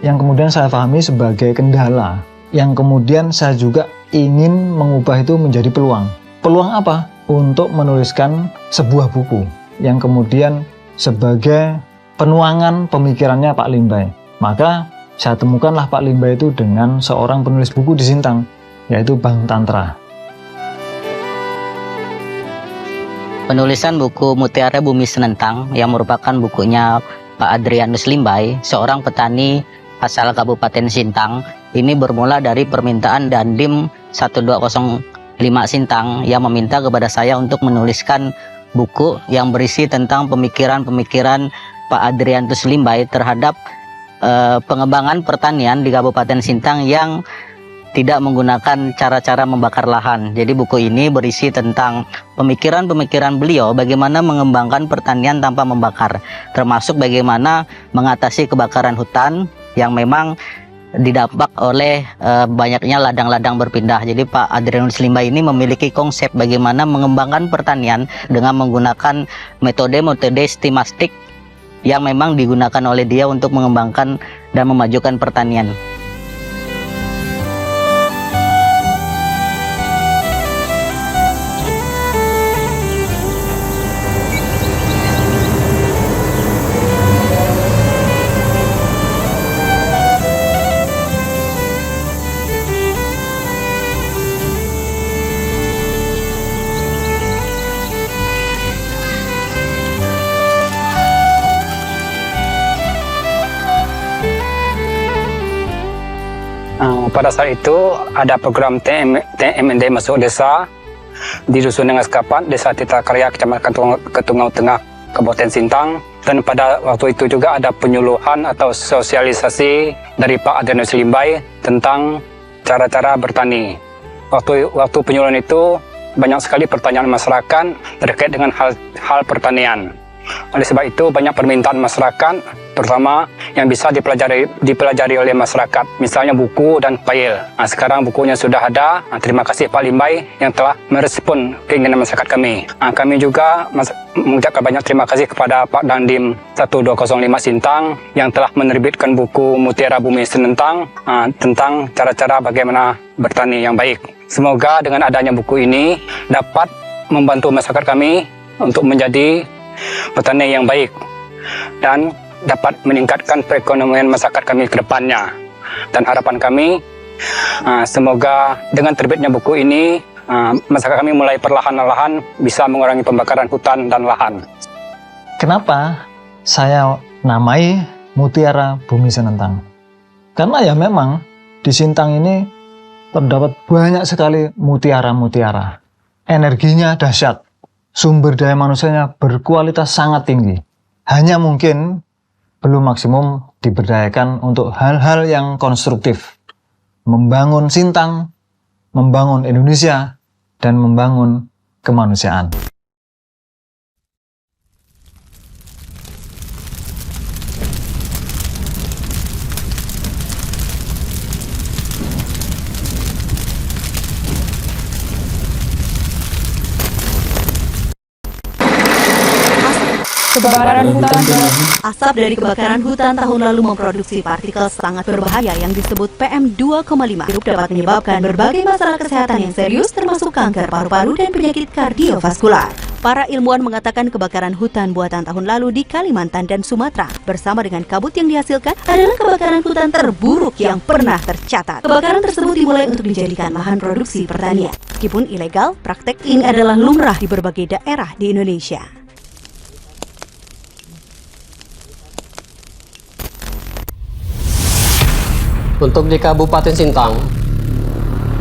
yang kemudian saya pahami sebagai kendala, yang kemudian saya juga ingin mengubah itu menjadi peluang. Peluang apa? Untuk menuliskan sebuah buku yang kemudian sebagai penuangan pemikirannya Pak Limbai. Maka saya temukanlah Pak Limba itu dengan seorang penulis buku di Sintang, yaitu Bang Tantra. Penulisan buku Mutiara Bumi Senentang yang merupakan bukunya Pak Adrianus Limbay, seorang petani asal Kabupaten Sintang, ini bermula dari permintaan Dandim 1205 Sintang yang meminta kepada saya untuk menuliskan buku yang berisi tentang pemikiran-pemikiran Pak Adrianus Limbay terhadap pengembangan pertanian di Kabupaten Sintang yang tidak menggunakan cara-cara membakar lahan. Jadi buku ini berisi tentang pemikiran-pemikiran beliau bagaimana mengembangkan pertanian tanpa membakar, termasuk bagaimana mengatasi kebakaran hutan yang memang didampak oleh banyaknya ladang-ladang berpindah. Jadi Pak Adrianus Limbay ini memiliki konsep bagaimana mengembangkan pertanian dengan menggunakan metode-metode stimastik yang memang digunakan oleh dia untuk mengembangkan dan memajukan pertanian. Pada saat itu ada program TMND masuk desa di Dusun Nengas Kapat, Desa Tita Karya, Kecamatan Ketungau Tengah, Kabupaten Sintang. Dan pada waktu itu juga ada penyuluhan atau sosialisasi dari Pak Adrianus Limbay tentang cara-cara bertani. Waktu penyuluhan itu banyak sekali pertanyaan masyarakat terkait dengan hal pertanian. Oleh sebab itu banyak permintaan masyarakat, terutama yang bisa dipelajari oleh masyarakat, misalnya buku dan file. Sekarang bukunya sudah ada. Terima kasih Pak Limbay yang telah merespon keinginan masyarakat kami. Kami juga mengucapkan banyak terima kasih kepada Pak Dandim 1205 Sintang yang telah menerbitkan buku Mutiara Bumi Senentang tentang cara-cara bagaimana bertani yang baik. Semoga dengan adanya buku ini dapat membantu masyarakat kami untuk menjadi petani yang baik dan dapat meningkatkan perekonomian masyarakat kami ke depannya. Dan harapan kami semoga dengan terbitnya buku ini masyarakat kami mulai perlahan-lahan bisa mengurangi pembakaran hutan dan lahan. Kenapa saya namai Mutiara Bumi Senentang? Karena ya memang di Sintang ini terdapat banyak sekali mutiara-mutiara. Energinya dahsyat. Sumber daya manusianya berkualitas sangat tinggi. Hanya mungkin belum maksimum diberdayakan untuk hal-hal yang konstruktif. Membangun Sintang, membangun Indonesia, dan membangun kemanusiaan. Kebakaran hutan. Asap dari kebakaran hutan tahun lalu memproduksi partikel sangat berbahaya yang disebut PM2,5. Hirup dapat menyebabkan berbagai masalah kesehatan yang serius termasuk kanker paru-paru dan penyakit kardiovaskular. Para ilmuwan mengatakan kebakaran hutan buatan tahun lalu di Kalimantan dan Sumatera bersama dengan kabut yang dihasilkan adalah kebakaran hutan terburuk yang pernah tercatat. Kebakaran tersebut dimulai untuk dijadikan lahan produksi pertanian. Meskipun ilegal, praktek ini adalah lumrah di berbagai daerah di Indonesia. Untuk di Kabupaten Sintang,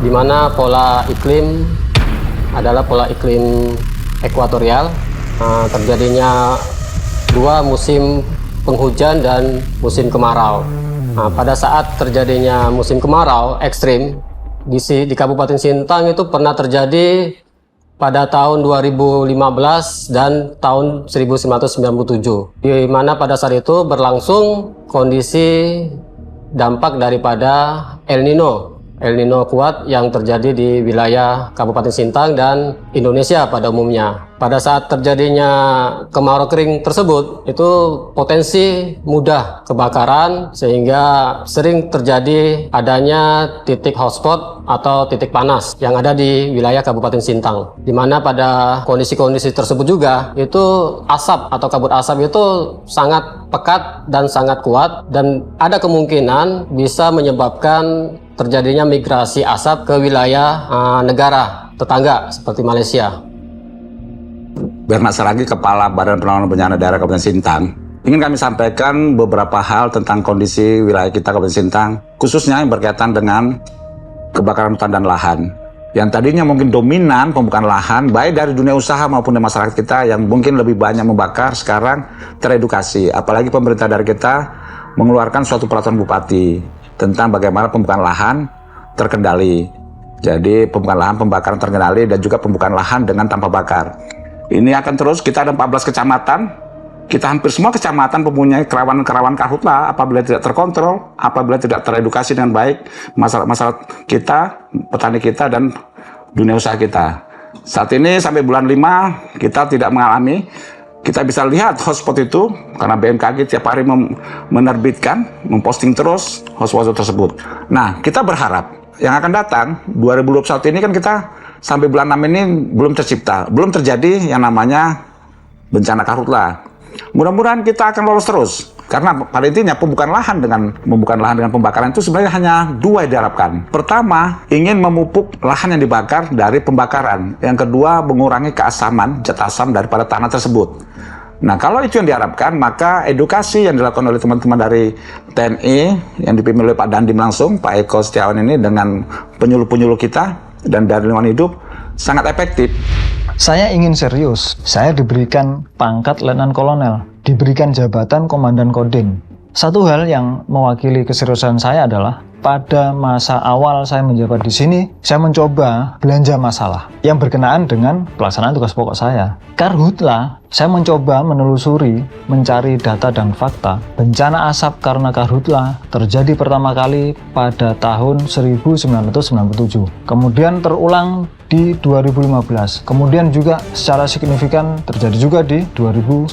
di mana pola iklim adalah pola iklim ekuatorial, terjadinya dua musim penghujan dan musim kemarau. Pada saat terjadinya musim kemarau ekstrim di Kabupaten Sintang itu pernah terjadi pada tahun 2015 dan tahun 1997, di mana pada saat itu berlangsung kondisi dampak daripada El Nino El Nino kuat yang terjadi di wilayah Kabupaten Sintang dan Indonesia pada umumnya. Pada saat terjadinya kemarau kering tersebut, itu potensi mudah kebakaran sehingga sering terjadi adanya titik hotspot atau titik panas yang ada di wilayah Kabupaten Sintang. Di mana pada kondisi-kondisi tersebut juga itu asap atau kabut asap itu sangat pekat dan sangat kuat dan ada kemungkinan bisa menyebabkan terjadinya migrasi asap ke wilayah negara tetangga seperti Malaysia. Bernard Saragi, Kepala Badan Penanggulangan Bencana Daerah Kabupaten Sintang. Ingin kami sampaikan beberapa hal tentang kondisi wilayah kita Kabupaten Sintang, khususnya yang berkaitan dengan kebakaran hutan dan lahan. Yang tadinya mungkin dominan pembukaan lahan, baik dari dunia usaha maupun dari masyarakat kita yang mungkin lebih banyak membakar, sekarang teredukasi. Apalagi pemerintah daerah kita mengeluarkan suatu peraturan bupati tentang bagaimana pembukaan lahan terkendali. Jadi pembukaan lahan, pembakaran terkendali dan juga pembukaan lahan dengan tanpa bakar. Ini akan terus, kita ada 14 kecamatan, kita hampir semua kecamatan mempunyai kerawanan karhutla apabila tidak terkontrol, apabila tidak teredukasi dengan baik masyarakat kita, petani kita, dan dunia usaha kita. Saat ini sampai bulan 5 kita tidak mengalami, kita bisa lihat hotspot itu, karena BMKG tiap hari menerbitkan, memposting terus hotspot tersebut. Nah, kita berharap yang akan datang, 2021 ini kan kita sampai bulan 6 ini belum tercipta, belum terjadi yang namanya bencana karhutla. Mudah-mudahan kita akan lolos terus, karena pada intinya pembukaan lahan dengan pembakaran itu sebenarnya hanya dua yang diharapkan. Pertama, ingin memupuk lahan yang dibakar dari pembakaran. Yang kedua, mengurangi keasaman, zat asam daripada tanah tersebut. Nah, kalau itu yang diharapkan, maka edukasi yang dilakukan oleh teman-teman dari TNI yang dipimpin oleh Pak Dandim langsung, Pak Eko Setiawan ini dengan penyuluh-penyuluh kita dan dari lingkungan hidup sangat efektif. Saya ingin serius. Saya diberikan pangkat Letnan Kolonel, diberikan jabatan Komandan Kodim. Satu hal yang mewakili keseriusan saya adalah pada masa awal saya menjabat di sini, saya mencoba belanja masalah yang berkenaan dengan pelaksanaan tugas pokok saya. Karhutla, saya mencoba menelusuri, mencari data dan fakta. Bencana asap karena karhutla terjadi pertama kali pada tahun 1997. Kemudian terulang di 2015. Kemudian juga secara signifikan terjadi juga di 2019.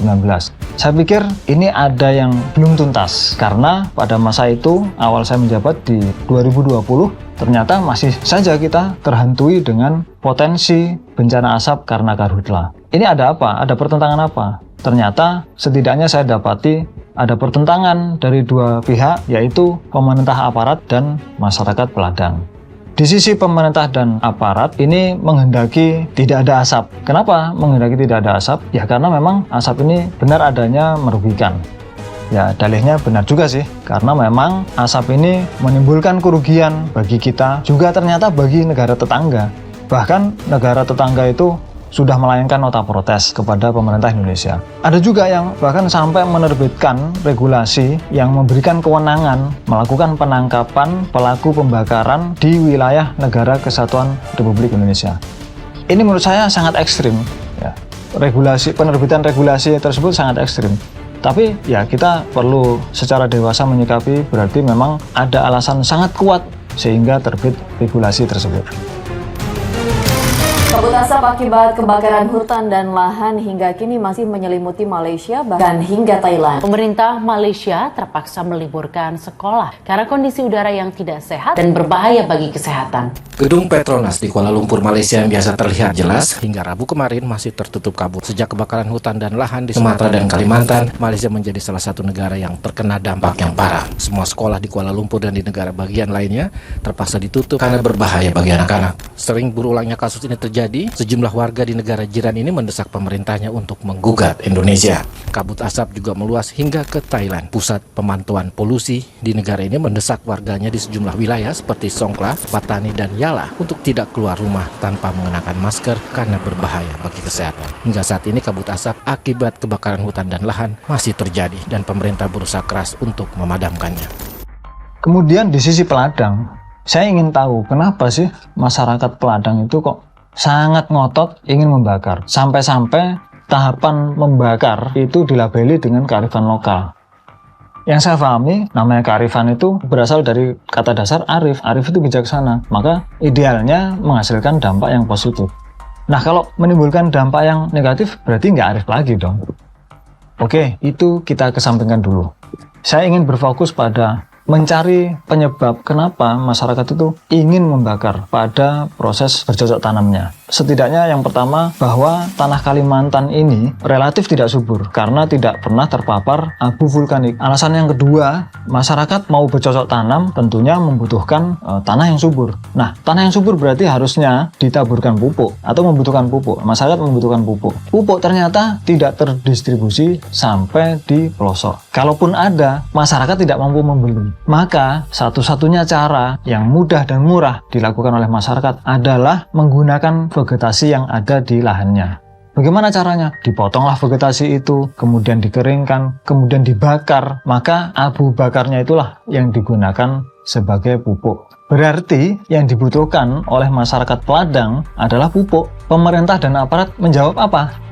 Saya pikir ini ada yang belum tuntas karena pada masa itu awal saya menjabat di 2020 ternyata masih saja kita terhantui dengan potensi bencana asap karena karhutla. Ini ada apa? Ada pertentangan apa? Ternyata setidaknya saya dapati ada pertentangan dari dua pihak, yaitu pemerintah aparat dan masyarakat peladang. Di sisi pemerintah dan aparat ini menghendaki tidak ada asap. Kenapa menghendaki tidak ada asap? Ya karena memang asap ini benar adanya merugikan. Ya dalihnya benar juga sih, karena memang asap ini menimbulkan kerugian bagi kita, juga ternyata bagi negara tetangga. Bahkan negara tetangga itu sudah melayangkan nota protes kepada pemerintah Indonesia. Ada juga yang bahkan sampai menerbitkan regulasi yang memberikan kewenangan melakukan penangkapan pelaku pembakaran di wilayah Negara Kesatuan Republik Indonesia. Ini menurut saya sangat ekstrim. Ya. Penerbitan regulasi tersebut sangat ekstrim. Tapi ya kita perlu secara dewasa menyikapi, berarti memang ada alasan sangat kuat sehingga terbit regulasi tersebut. Kabut asap akibat kebakaran hutan dan lahan hingga kini masih menyelimuti Malaysia bahkan hingga Thailand. Pemerintah Malaysia terpaksa meliburkan sekolah karena kondisi udara yang tidak sehat dan berbahaya bagi kesehatan. Gedung Petronas di Kuala Lumpur, Malaysia yang biasa terlihat jelas hingga Rabu kemarin masih tertutup kabut. Sejak kebakaran hutan dan lahan di Sumatera dan Kalimantan, Malaysia menjadi salah satu negara yang terkena dampak yang parah. Semua sekolah di Kuala Lumpur dan di negara bagian lainnya terpaksa ditutup karena berbahaya bagi anak-anak. Sering berulangnya kasus ini terjadi, sejumlah warga di negara jiran ini mendesak pemerintahnya untuk menggugat Indonesia. Kabut asap juga meluas hingga ke Thailand. Pusat pemantauan polusi di negara ini mendesak warganya di sejumlah wilayah seperti Songkhla, Patani, dan Yala untuk tidak keluar rumah tanpa mengenakan masker karena berbahaya bagi kesehatan. Hingga saat ini kabut asap akibat kebakaran hutan dan lahan masih terjadi dan pemerintah berusaha keras untuk memadamkannya. Kemudian di sisi peladang, saya ingin tahu kenapa sih masyarakat peladang itu kok sangat ngotot ingin membakar. Sampai-sampai tahapan membakar itu dilabeli dengan kearifan lokal. Yang saya pahami, namanya kearifan itu berasal dari kata dasar arif. Arif itu bijaksana. Maka idealnya menghasilkan dampak yang positif. Nah, kalau menimbulkan dampak yang negatif, berarti nggak arif lagi dong. Oke, itu kita kesampingkan dulu. Saya ingin berfokus pada mencari penyebab kenapa masyarakat itu ingin membakar pada proses bercocok tanamnya. Setidaknya yang pertama, bahwa tanah Kalimantan ini relatif tidak subur karena tidak pernah terpapar abu vulkanik. Alasan yang kedua, masyarakat mau bercocok tanam tentunya membutuhkan tanah yang subur. Nah, tanah yang subur berarti harusnya ditaburkan pupuk atau membutuhkan pupuk. Masyarakat membutuhkan pupuk. Pupuk ternyata tidak terdistribusi sampai di pelosok. Kalaupun ada, masyarakat tidak mampu membeli. Maka satu-satunya cara yang mudah dan murah dilakukan oleh masyarakat adalah menggunakan vegetasi yang ada di lahannya. Bagaimana caranya? Dipotonglah vegetasi itu, kemudian dikeringkan, kemudian dibakar. Maka abu bakarnya itulah yang digunakan sebagai pupuk. Berarti yang dibutuhkan oleh masyarakat Padang adalah pupuk. Pemerintah dan aparat menjawab apa?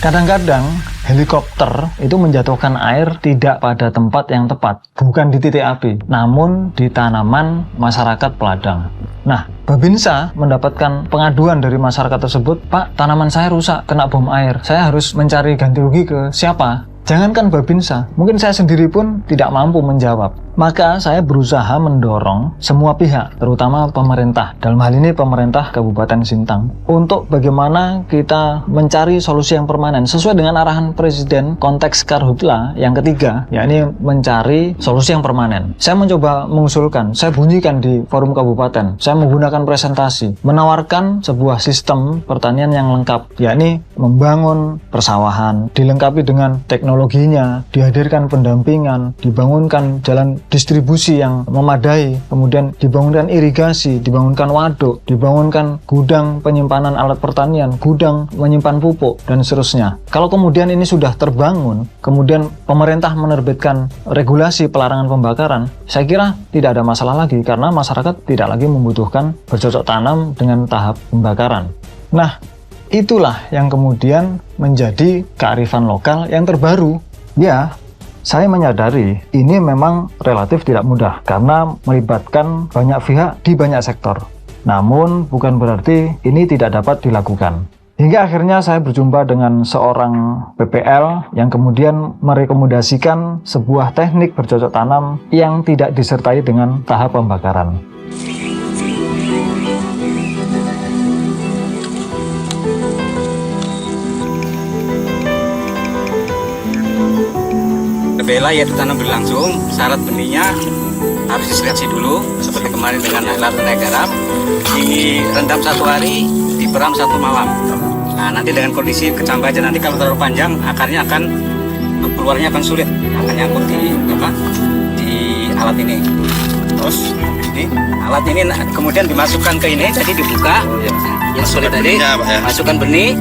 Kadang-kadang helikopter itu menjatuhkan air tidak pada tempat yang tepat, bukan di titik api, namun di tanaman masyarakat Padang. Nah, Babinsa mendapatkan pengaduan dari masyarakat tersebut, Pak, tanaman saya rusak, kena bom air, saya harus mencari ganti rugi ke siapa? Jangankan Babinsa, mungkin saya sendiri pun tidak mampu menjawab. Maka saya berusaha mendorong semua pihak, terutama pemerintah, dalam hal ini pemerintah Kabupaten Sintang, untuk bagaimana kita mencari solusi yang permanen sesuai dengan arahan Presiden konteks Karhutla yang ketiga, yakni mencari solusi yang permanen. Saya mencoba mengusulkan, saya bunyikan di forum kabupaten, saya menggunakan presentasi, menawarkan sebuah sistem pertanian yang lengkap, yakni membangun persawahan, dilengkapi dengan teknologinya, dihadirkan pendampingan, dibangunkan jalan distribusi yang memadai, kemudian dibangunkan irigasi, dibangunkan waduk, dibangunkan gudang penyimpanan alat pertanian, gudang menyimpan pupuk, dan seterusnya. Kalau kemudian ini sudah terbangun, kemudian pemerintah menerbitkan regulasi pelarangan pembakaran, saya kira tidak ada masalah lagi, karena masyarakat tidak lagi membutuhkan bercocok tanam dengan tahap pembakaran. Nah, itulah yang kemudian menjadi kearifan lokal yang terbaru. Ya, saya menyadari ini memang relatif tidak mudah karena melibatkan banyak pihak di banyak sektor. Namun bukan berarti ini tidak dapat dilakukan. Hingga akhirnya saya berjumpa dengan seorang PPL yang kemudian merekomendasikan sebuah teknik bercocok tanam yang tidak disertai dengan tahap pembakaran. Bela yaitu tanam berlangsung, syarat benihnya harus diseleksi dulu seperti kemarin dengan alat garam, direndam 1 hari, diperam 1 malam. Nah, nanti dengan kondisi kecambah aja, nanti kalau terlalu panjang akarnya akan keluarnya akan sulit, akan nyangkut di alat ini. Terus ini alat ini kemudian dimasukkan ke ini, jadi dibuka yang sulit tadi, masukkan benih.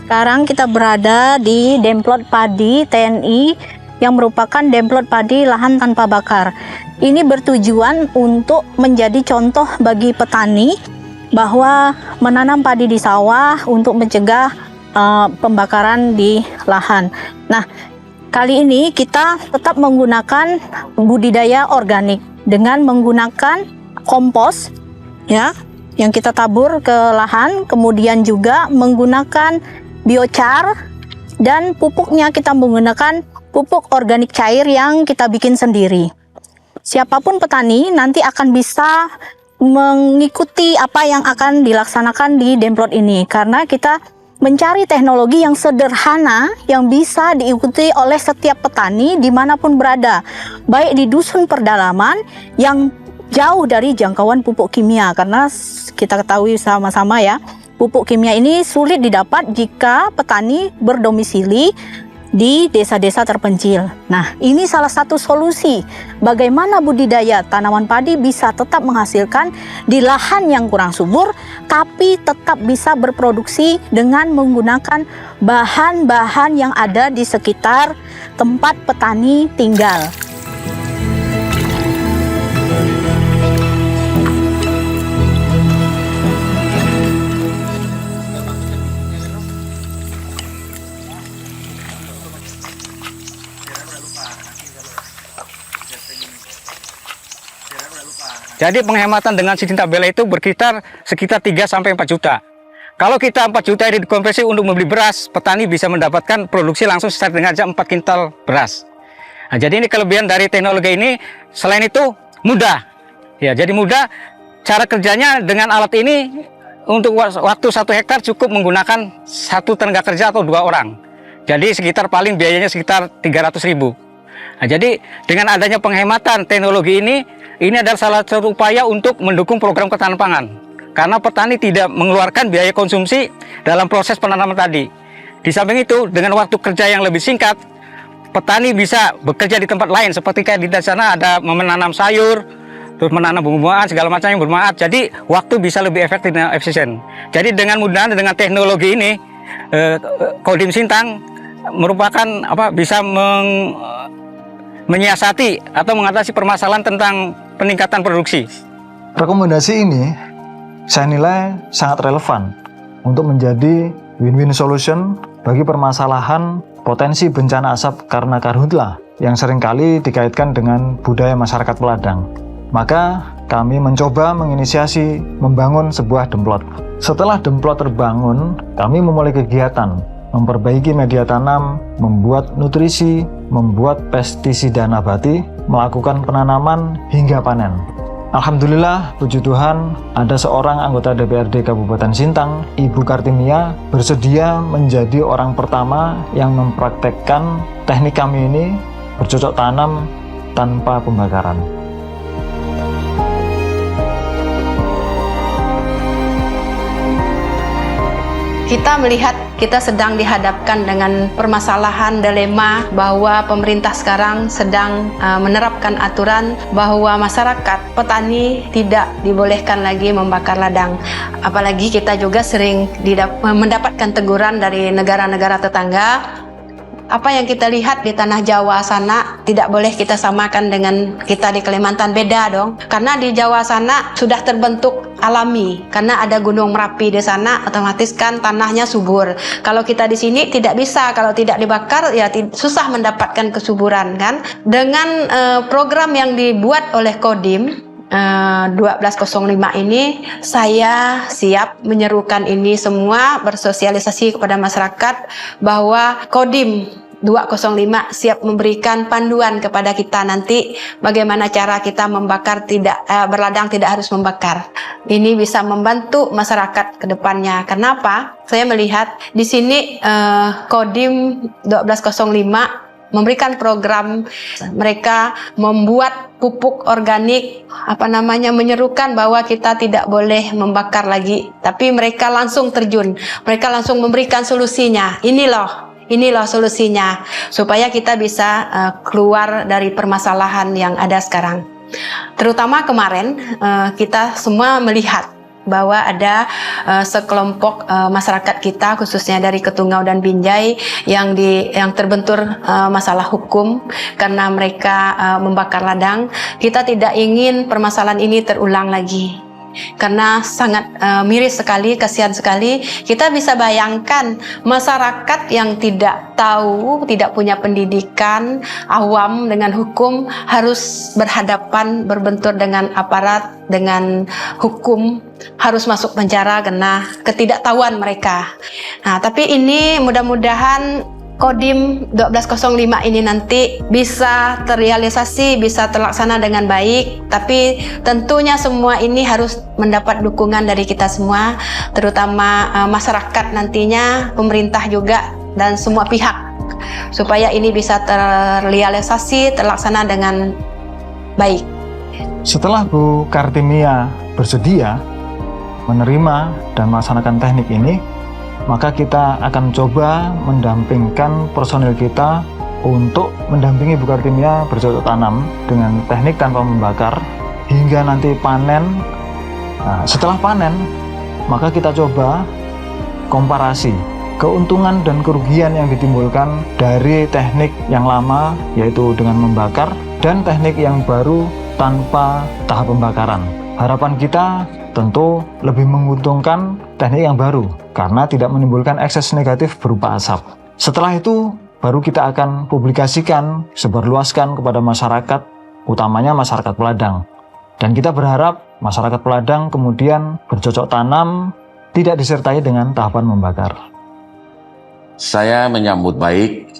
Sekarang kita berada di Demplot Padi TNI yang merupakan demplot padi lahan tanpa bakar. Ini bertujuan untuk menjadi contoh bagi petani bahwa menanam padi di sawah untuk mencegah pembakaran di lahan. Nah, kali ini kita tetap menggunakan budidaya organik dengan menggunakan kompos ya yang kita tabur ke lahan, kemudian juga menggunakan biochar, dan pupuknya kita menggunakan pupuk organik cair yang kita bikin sendiri. Siapapun petani nanti akan bisa mengikuti apa yang akan dilaksanakan di Demprot ini, karena kita mencari teknologi yang sederhana yang bisa diikuti oleh setiap petani dimanapun berada, baik di dusun perdalaman yang jauh dari jangkauan pupuk kimia, karena kita ketahui sama-sama ya, pupuk kimia ini sulit didapat jika petani berdomisili di desa-desa terpencil. Nah, ini salah satu solusi bagaimana budidaya tanaman padi bisa tetap menghasilkan di lahan yang kurang subur, tapi tetap bisa berproduksi dengan menggunakan bahan-bahan yang ada di sekitar tempat petani tinggal. Jadi penghematan dengan sistem tabela itu berkisar sekitar 3-4 juta. Kalau kita 4 juta ini dikonversi untuk membeli beras, petani bisa mendapatkan produksi langsung secara dengan 4 kintal beras. Nah, jadi ini kelebihan dari teknologi ini. Selain itu mudah. Ya, jadi mudah. Cara kerjanya dengan alat ini untuk waktu 1 hektar cukup menggunakan 1 tenaga kerja atau 2 orang. Jadi sekitar paling biayanya sekitar 300.000. Nah, jadi dengan adanya penghematan teknologi ini adalah salah satu upaya untuk mendukung program ketahanan pangan. Karena petani tidak mengeluarkan biaya konsumsi dalam proses penanaman tadi. Di samping itu, dengan waktu kerja yang lebih singkat, petani bisa bekerja di tempat lain. Seperti kayak di sana ada menanam sayur, terus menanam bumbu-bumbuan, segala macam yang bermanfaat. Jadi waktu bisa lebih efektif dan efisien. Jadi dengan mudah dengan teknologi ini, Kodim Sintang merupakan bisa menyiasati atau mengatasi permasalahan tentang peningkatan produksi. Rekomendasi ini saya nilai sangat relevan untuk menjadi win-win solution bagi permasalahan potensi bencana asap karena karhutla yang seringkali dikaitkan dengan budaya masyarakat peladang. Maka kami mencoba menginisiasi membangun sebuah demplot. Setelah demplot terbangun, kami memulai kegiatan memperbaiki media tanam, membuat nutrisi, membuat pestisida nabati, melakukan penanaman hingga panen. Alhamdulillah, puji Tuhan, ada seorang anggota DPRD Kabupaten Sintang, Ibu Kartimia, bersedia menjadi orang pertama yang mempraktekkan teknik kami ini bercocok tanam tanpa pembakaran. Kita melihat kita sedang dihadapkan dengan permasalahan dilema bahwa pemerintah sekarang sedang menerapkan aturan bahwa masyarakat petani tidak dibolehkan lagi membakar ladang. Apalagi kita juga sering mendapatkan teguran dari negara-negara tetangga. Apa yang kita lihat di tanah Jawa sana tidak boleh kita samakan dengan kita di Kalimantan, beda dong. Karena di Jawa sana sudah terbentuk alami, karena ada Gunung Merapi di sana, otomatis kan tanahnya subur. Kalau kita di sini tidak bisa, kalau tidak dibakar ya susah mendapatkan kesuburan kan. Dengan program yang dibuat oleh Kodim 1205 ini, saya siap menyerukan ini semua, bersosialisasi kepada masyarakat bahwa Kodim 205 siap memberikan panduan kepada kita nanti bagaimana cara kita membakar berladang tidak harus membakar. Ini bisa membantu masyarakat ke depannya. Kenapa? Saya melihat di sini Kodim 1205 memberikan program, mereka membuat pupuk organik, menyerukan bahwa kita tidak boleh membakar lagi, tapi mereka langsung terjun, mereka langsung memberikan solusinya. Ini loh solusinya, supaya kita bisa keluar dari permasalahan yang ada sekarang. Terutama kemarin kita semua melihat bahwa ada sekelompok masyarakat kita, khususnya dari Ketungau dan Binjai, yang terbentur masalah hukum karena mereka membakar ladang. Kita tidak ingin permasalahan ini terulang lagi, karena sangat miris sekali, kasihan sekali. Kita bisa bayangkan masyarakat yang tidak tahu, tidak punya pendidikan, awam dengan hukum, harus berhadapan, berbentur dengan aparat, dengan hukum, harus masuk penjara karena ketidaktahuan mereka. Nah, tapi ini mudah-mudahan Kodim 1205 ini nanti bisa terrealisasi, bisa terlaksana dengan baik, tapi tentunya semua ini harus mendapat dukungan dari kita semua, terutama masyarakat nantinya, pemerintah juga, dan semua pihak, supaya ini bisa terrealisasi, terlaksana dengan baik. Setelah Bu Kartimia bersedia menerima dan melaksanakan teknik ini, maka kita akan coba mendampingkan personil kita untuk mendampingi Bu Kartimia bercocok tanam dengan teknik tanpa membakar hingga nanti panen. Nah, setelah panen, maka kita coba komparasi keuntungan dan kerugian yang ditimbulkan dari teknik yang lama, yaitu dengan membakar, dan teknik yang baru tanpa tahap pembakaran. Harapan kita tentu lebih menguntungkan teknik yang baru karena tidak menimbulkan ekses negatif berupa asap. Setelah itu baru kita akan publikasikan, sebarluaskan kepada masyarakat, utamanya masyarakat Peladang. Dan kita berharap masyarakat Peladang kemudian bercocok tanam tidak disertai dengan tahapan membakar. Saya menyambut baik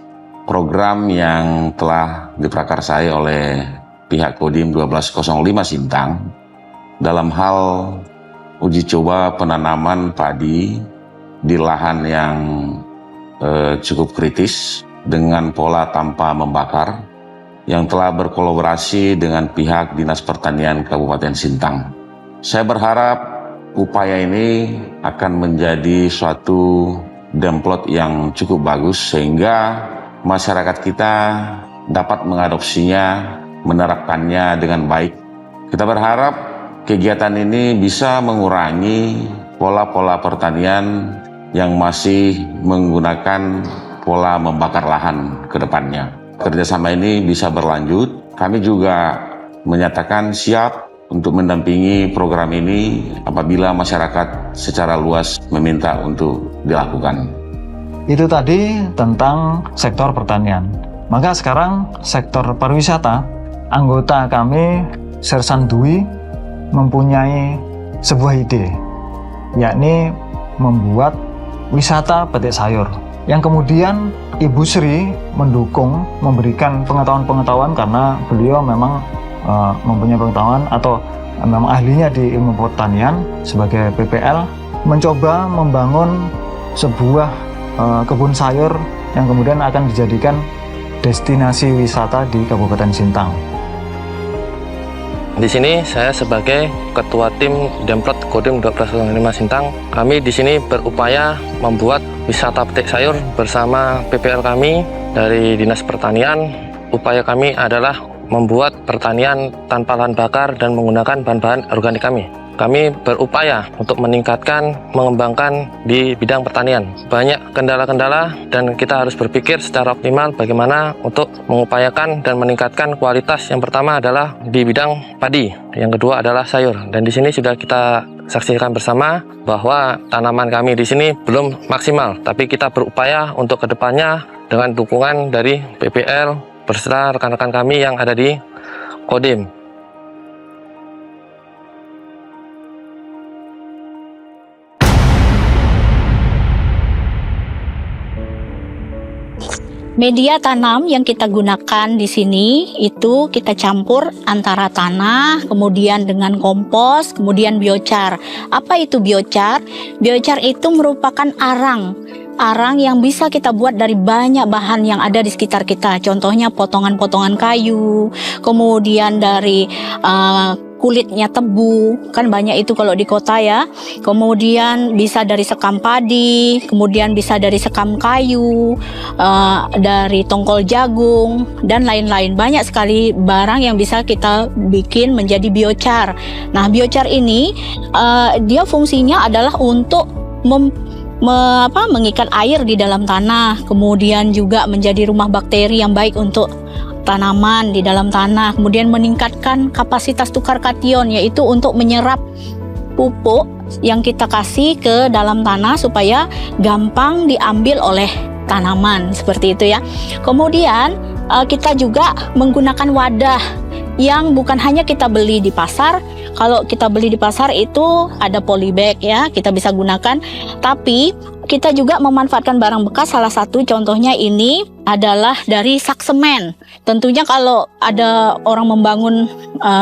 program yang telah diprakarsai oleh pihak Kodim 1205 Sintang dalam hal uji coba penanaman padi di lahan yang cukup kritis dengan pola tanpa membakar yang telah berkolaborasi dengan pihak Dinas Pertanian Kabupaten Sintang. Saya berharap upaya ini akan menjadi suatu demplot yang cukup bagus sehingga masyarakat kita dapat mengadopsinya, menerapkannya dengan baik. Kita berharap kegiatan ini bisa mengurangi pola-pola pertanian yang masih menggunakan pola membakar lahan ke depannya. Kerjasama ini bisa berlanjut. Kami juga menyatakan siap untuk mendampingi program ini apabila masyarakat secara luas meminta untuk dilakukan. Itu tadi tentang sektor pertanian. Maka sekarang sektor pariwisata, anggota kami Sersan Dwi mempunyai sebuah ide, yakni membuat wisata petik sayur, yang kemudian Ibu Sri mendukung, memberikan pengetahuan-pengetahuan karena beliau memang mempunyai pengetahuan atau memang ahlinya di ilmu pertanian sebagai PPL, mencoba membangun sebuah kebun sayur yang kemudian akan dijadikan destinasi wisata di Kabupaten Sintang. Di sini saya sebagai Ketua Tim Demplot Kodim 1205 Sintang. Kami di sini berupaya membuat wisata petik sayur bersama PPL kami dari Dinas Pertanian. Upaya kami adalah membuat pertanian tanpa lahan bakar dan menggunakan bahan-bahan organik kami. Kami berupaya untuk meningkatkan, mengembangkan di bidang pertanian. Banyak kendala-kendala dan kita harus berpikir secara optimal bagaimana untuk mengupayakan dan meningkatkan kualitas. Yang pertama adalah di bidang padi, yang kedua adalah sayur. Dan di sini sudah kita saksikan bersama bahwa tanaman kami di sini belum maksimal, tapi kita berupaya untuk kedepannya dengan dukungan dari PPL beserta rekan-rekan kami yang ada di Kodim. Media tanam yang kita gunakan di sini itu kita campur antara tanah, kemudian dengan kompos, kemudian biochar. Apa itu biochar? Biochar itu merupakan arang yang bisa kita buat dari banyak bahan yang ada di sekitar kita. Contohnya potongan-potongan kayu, kemudian dari kulitnya tebu, kan banyak itu kalau di kota ya. Kemudian bisa dari sekam padi, kemudian bisa dari sekam kayu, dari tongkol jagung, dan lain-lain. Banyak sekali barang yang bisa kita bikin menjadi biochar. Nah, biochar ini dia fungsinya adalah untuk mengikat air di dalam tanah, kemudian juga menjadi rumah bakteri yang baik untuk tanaman di dalam tanah, kemudian meningkatkan kapasitas tukar kation, yaitu untuk menyerap pupuk yang kita kasih ke dalam tanah supaya gampang diambil oleh tanaman, seperti itu ya. Kemudian kita juga menggunakan wadah yang bukan hanya kita beli di pasar. Kalau kita beli di pasar itu ada polybag ya, kita bisa gunakan, tapi kita juga memanfaatkan barang bekas. Salah satu contohnya ini adalah dari sak semen. Tentunya kalau ada orang membangun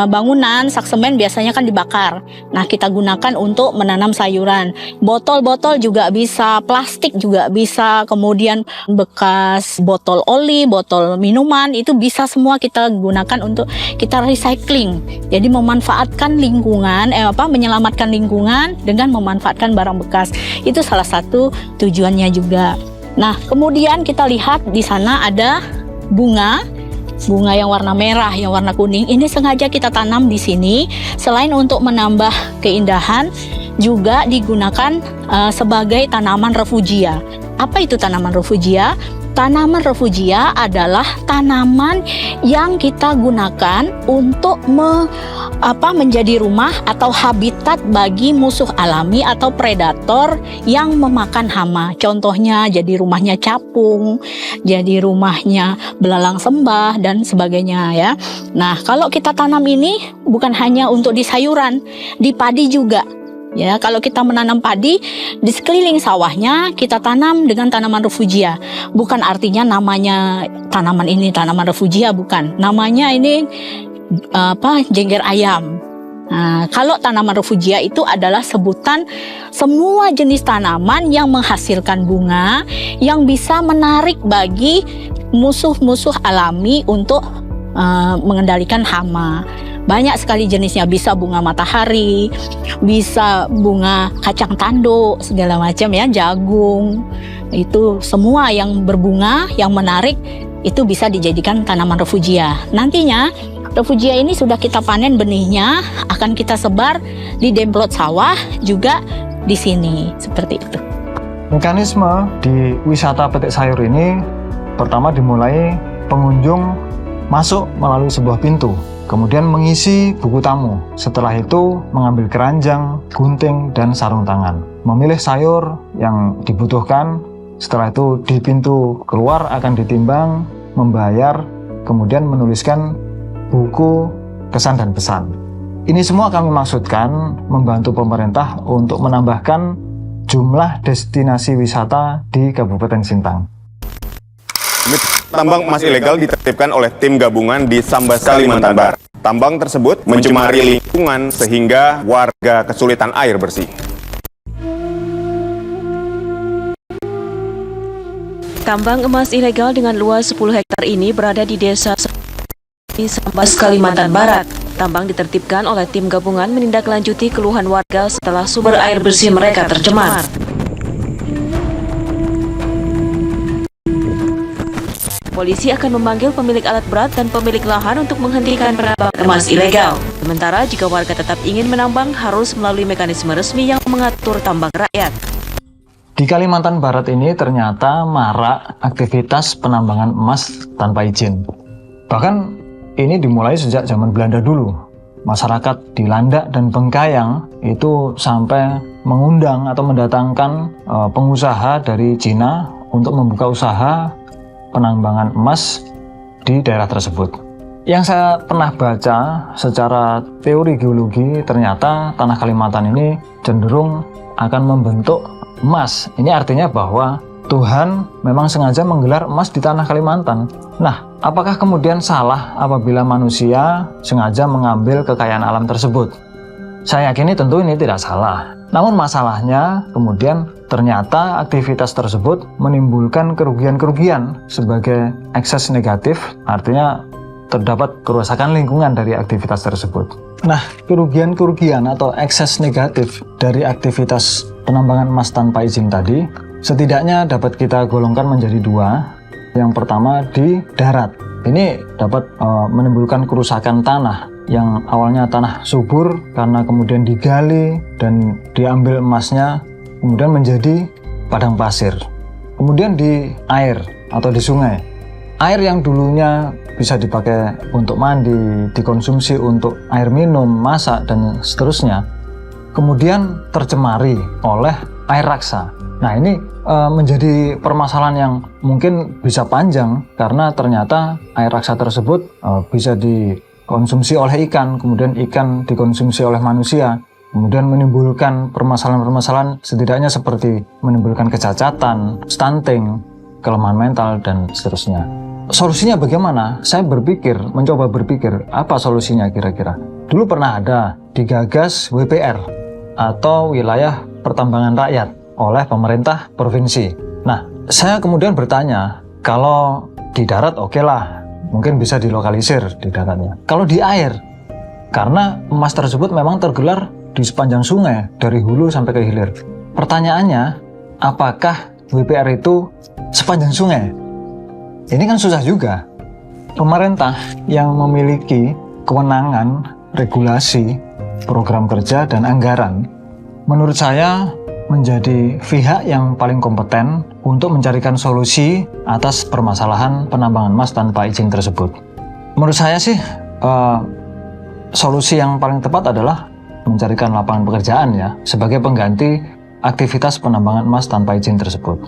bangunan, sak semen biasanya kan dibakar. Nah, kita gunakan untuk menanam sayuran. Botol-botol juga bisa, plastik juga bisa, kemudian bekas botol oli, botol minuman, itu bisa semua kita gunakan untuk kita recycling. Jadi memanfaatkan lingkungan, menyelamatkan lingkungan dengan memanfaatkan barang bekas. Itu salah satu tujuannya juga. Nah, kemudian kita lihat di sana ada bunga yang warna merah, yang warna kuning. Ini sengaja kita tanam di sini. Selain untuk menambah keindahan, juga digunakan sebagai tanaman refugia. Apa itu tanaman refugia? Tanaman refugia adalah tanaman yang kita gunakan untuk menjadi rumah atau habitat bagi musuh alami atau predator yang memakan hama. Contohnya jadi rumahnya capung, jadi rumahnya belalang sembah dan sebagainya ya. Nah, kalau kita tanam ini bukan hanya untuk di sayuran, di padi juga. Ya, kalau kita menanam padi di sekeliling sawahnya kita tanam dengan tanaman refugia. Bukan artinya namanya tanaman ini tanaman refugia, bukan. Namanya ini jengger ayam. Nah, kalau tanaman refugia itu adalah sebutan semua jenis tanaman yang menghasilkan bunga yang bisa menarik bagi musuh-musuh alami untuk mengendalikan hama. Banyak sekali jenisnya, bisa bunga matahari, bisa bunga kacang tanduk, segala macam ya, jagung. Itu semua yang berbunga, yang menarik, itu bisa dijadikan tanaman refugia. Nantinya refugia ini sudah kita panen benihnya, akan kita sebar di demplot sawah juga di sini, seperti itu. Mekanisme di wisata petik sayur ini pertama dimulai pengunjung masuk melalui sebuah pintu, kemudian mengisi buku tamu. Setelah itu mengambil keranjang, gunting, dan sarung tangan. Memilih sayur yang dibutuhkan. Setelah itu di pintu keluar akan ditimbang, membayar, kemudian menuliskan buku kesan dan pesan. Ini semua kami maksudkan membantu pemerintah untuk menambahkan jumlah destinasi wisata di Kabupaten Sintang. Tambang emas ilegal ditertibkan oleh tim gabungan di Sambas, Kalimantan Barat. Tambang tersebut mencemari lingkungan sehingga warga kesulitan air bersih. Tambang emas ilegal dengan luas 10 hektar ini berada di desa Sambas, Kalimantan Barat. Tambang ditertibkan oleh tim gabungan menindaklanjuti keluhan warga setelah sumber air bersih mereka tercemar. Polisi akan memanggil pemilik alat berat dan pemilik lahan untuk menghentikan penambang emas ilegal. Sementara jika warga tetap ingin menambang, harus melalui mekanisme resmi yang mengatur tambang rakyat. Di Kalimantan Barat ini ternyata marak aktivitas penambangan emas tanpa izin. Bahkan ini dimulai sejak zaman Belanda dulu. Masyarakat di Landak dan Bengkayang itu sampai mengundang atau mendatangkan pengusaha dari Cina untuk membuka usaha penambangan emas di daerah tersebut. Yang saya pernah baca secara teori geologi, ternyata tanah Kalimantan ini cenderung akan membentuk emas. Ini artinya bahwa Tuhan memang sengaja menggelar emas di tanah Kalimantan. Nah, apakah kemudian salah apabila manusia sengaja mengambil kekayaan alam tersebut? Saya yakini tentu ini tidak salah. Namun masalahnya kemudian ternyata aktivitas tersebut menimbulkan kerugian-kerugian sebagai ekses negatif, artinya terdapat kerusakan lingkungan dari aktivitas tersebut. Nah, kerugian-kerugian atau ekses negatif dari aktivitas penambangan emas tanpa izin tadi setidaknya dapat kita golongkan menjadi dua. Yang pertama di darat. Ini dapat menimbulkan kerusakan tanah yang awalnya tanah subur karena kemudian digali dan diambil emasnya, kemudian menjadi padang pasir. Kemudian di air atau di sungai, air yang dulunya bisa dipakai untuk mandi, dikonsumsi untuk air minum, masak, dan seterusnya, kemudian tercemari oleh air raksa. Nah, ini menjadi permasalahan yang mungkin bisa panjang karena ternyata air raksa tersebut bisa dikonsumsi oleh ikan, kemudian ikan dikonsumsi oleh manusia, kemudian menimbulkan permasalahan-permasalahan setidaknya seperti menimbulkan kecacatan, stunting, kelemahan mental, dan seterusnya. Solusinya bagaimana? Saya mencoba berpikir, apa solusinya kira-kira? Dulu pernah ada digagas WPR atau wilayah pertambangan rakyat oleh pemerintah provinsi. Nah, saya kemudian bertanya, kalau di darat oke lah, mungkin bisa dilokalisir di daratnya. Kalau di air, karena emas tersebut memang tergelar di sepanjang sungai, dari hulu sampai ke hilir. Pertanyaannya, apakah WPR itu sepanjang sungai? Ini kan susah juga. Pemerintah yang memiliki kewenangan, regulasi, program kerja, dan anggaran, menurut saya menjadi pihak yang paling kompeten untuk mencarikan solusi atas permasalahan penambangan emas tanpa izin tersebut. Menurut saya sih, solusi yang paling tepat adalah mencarikan lapangan pekerjaan ya, sebagai pengganti aktivitas penambangan emas tanpa izin tersebut.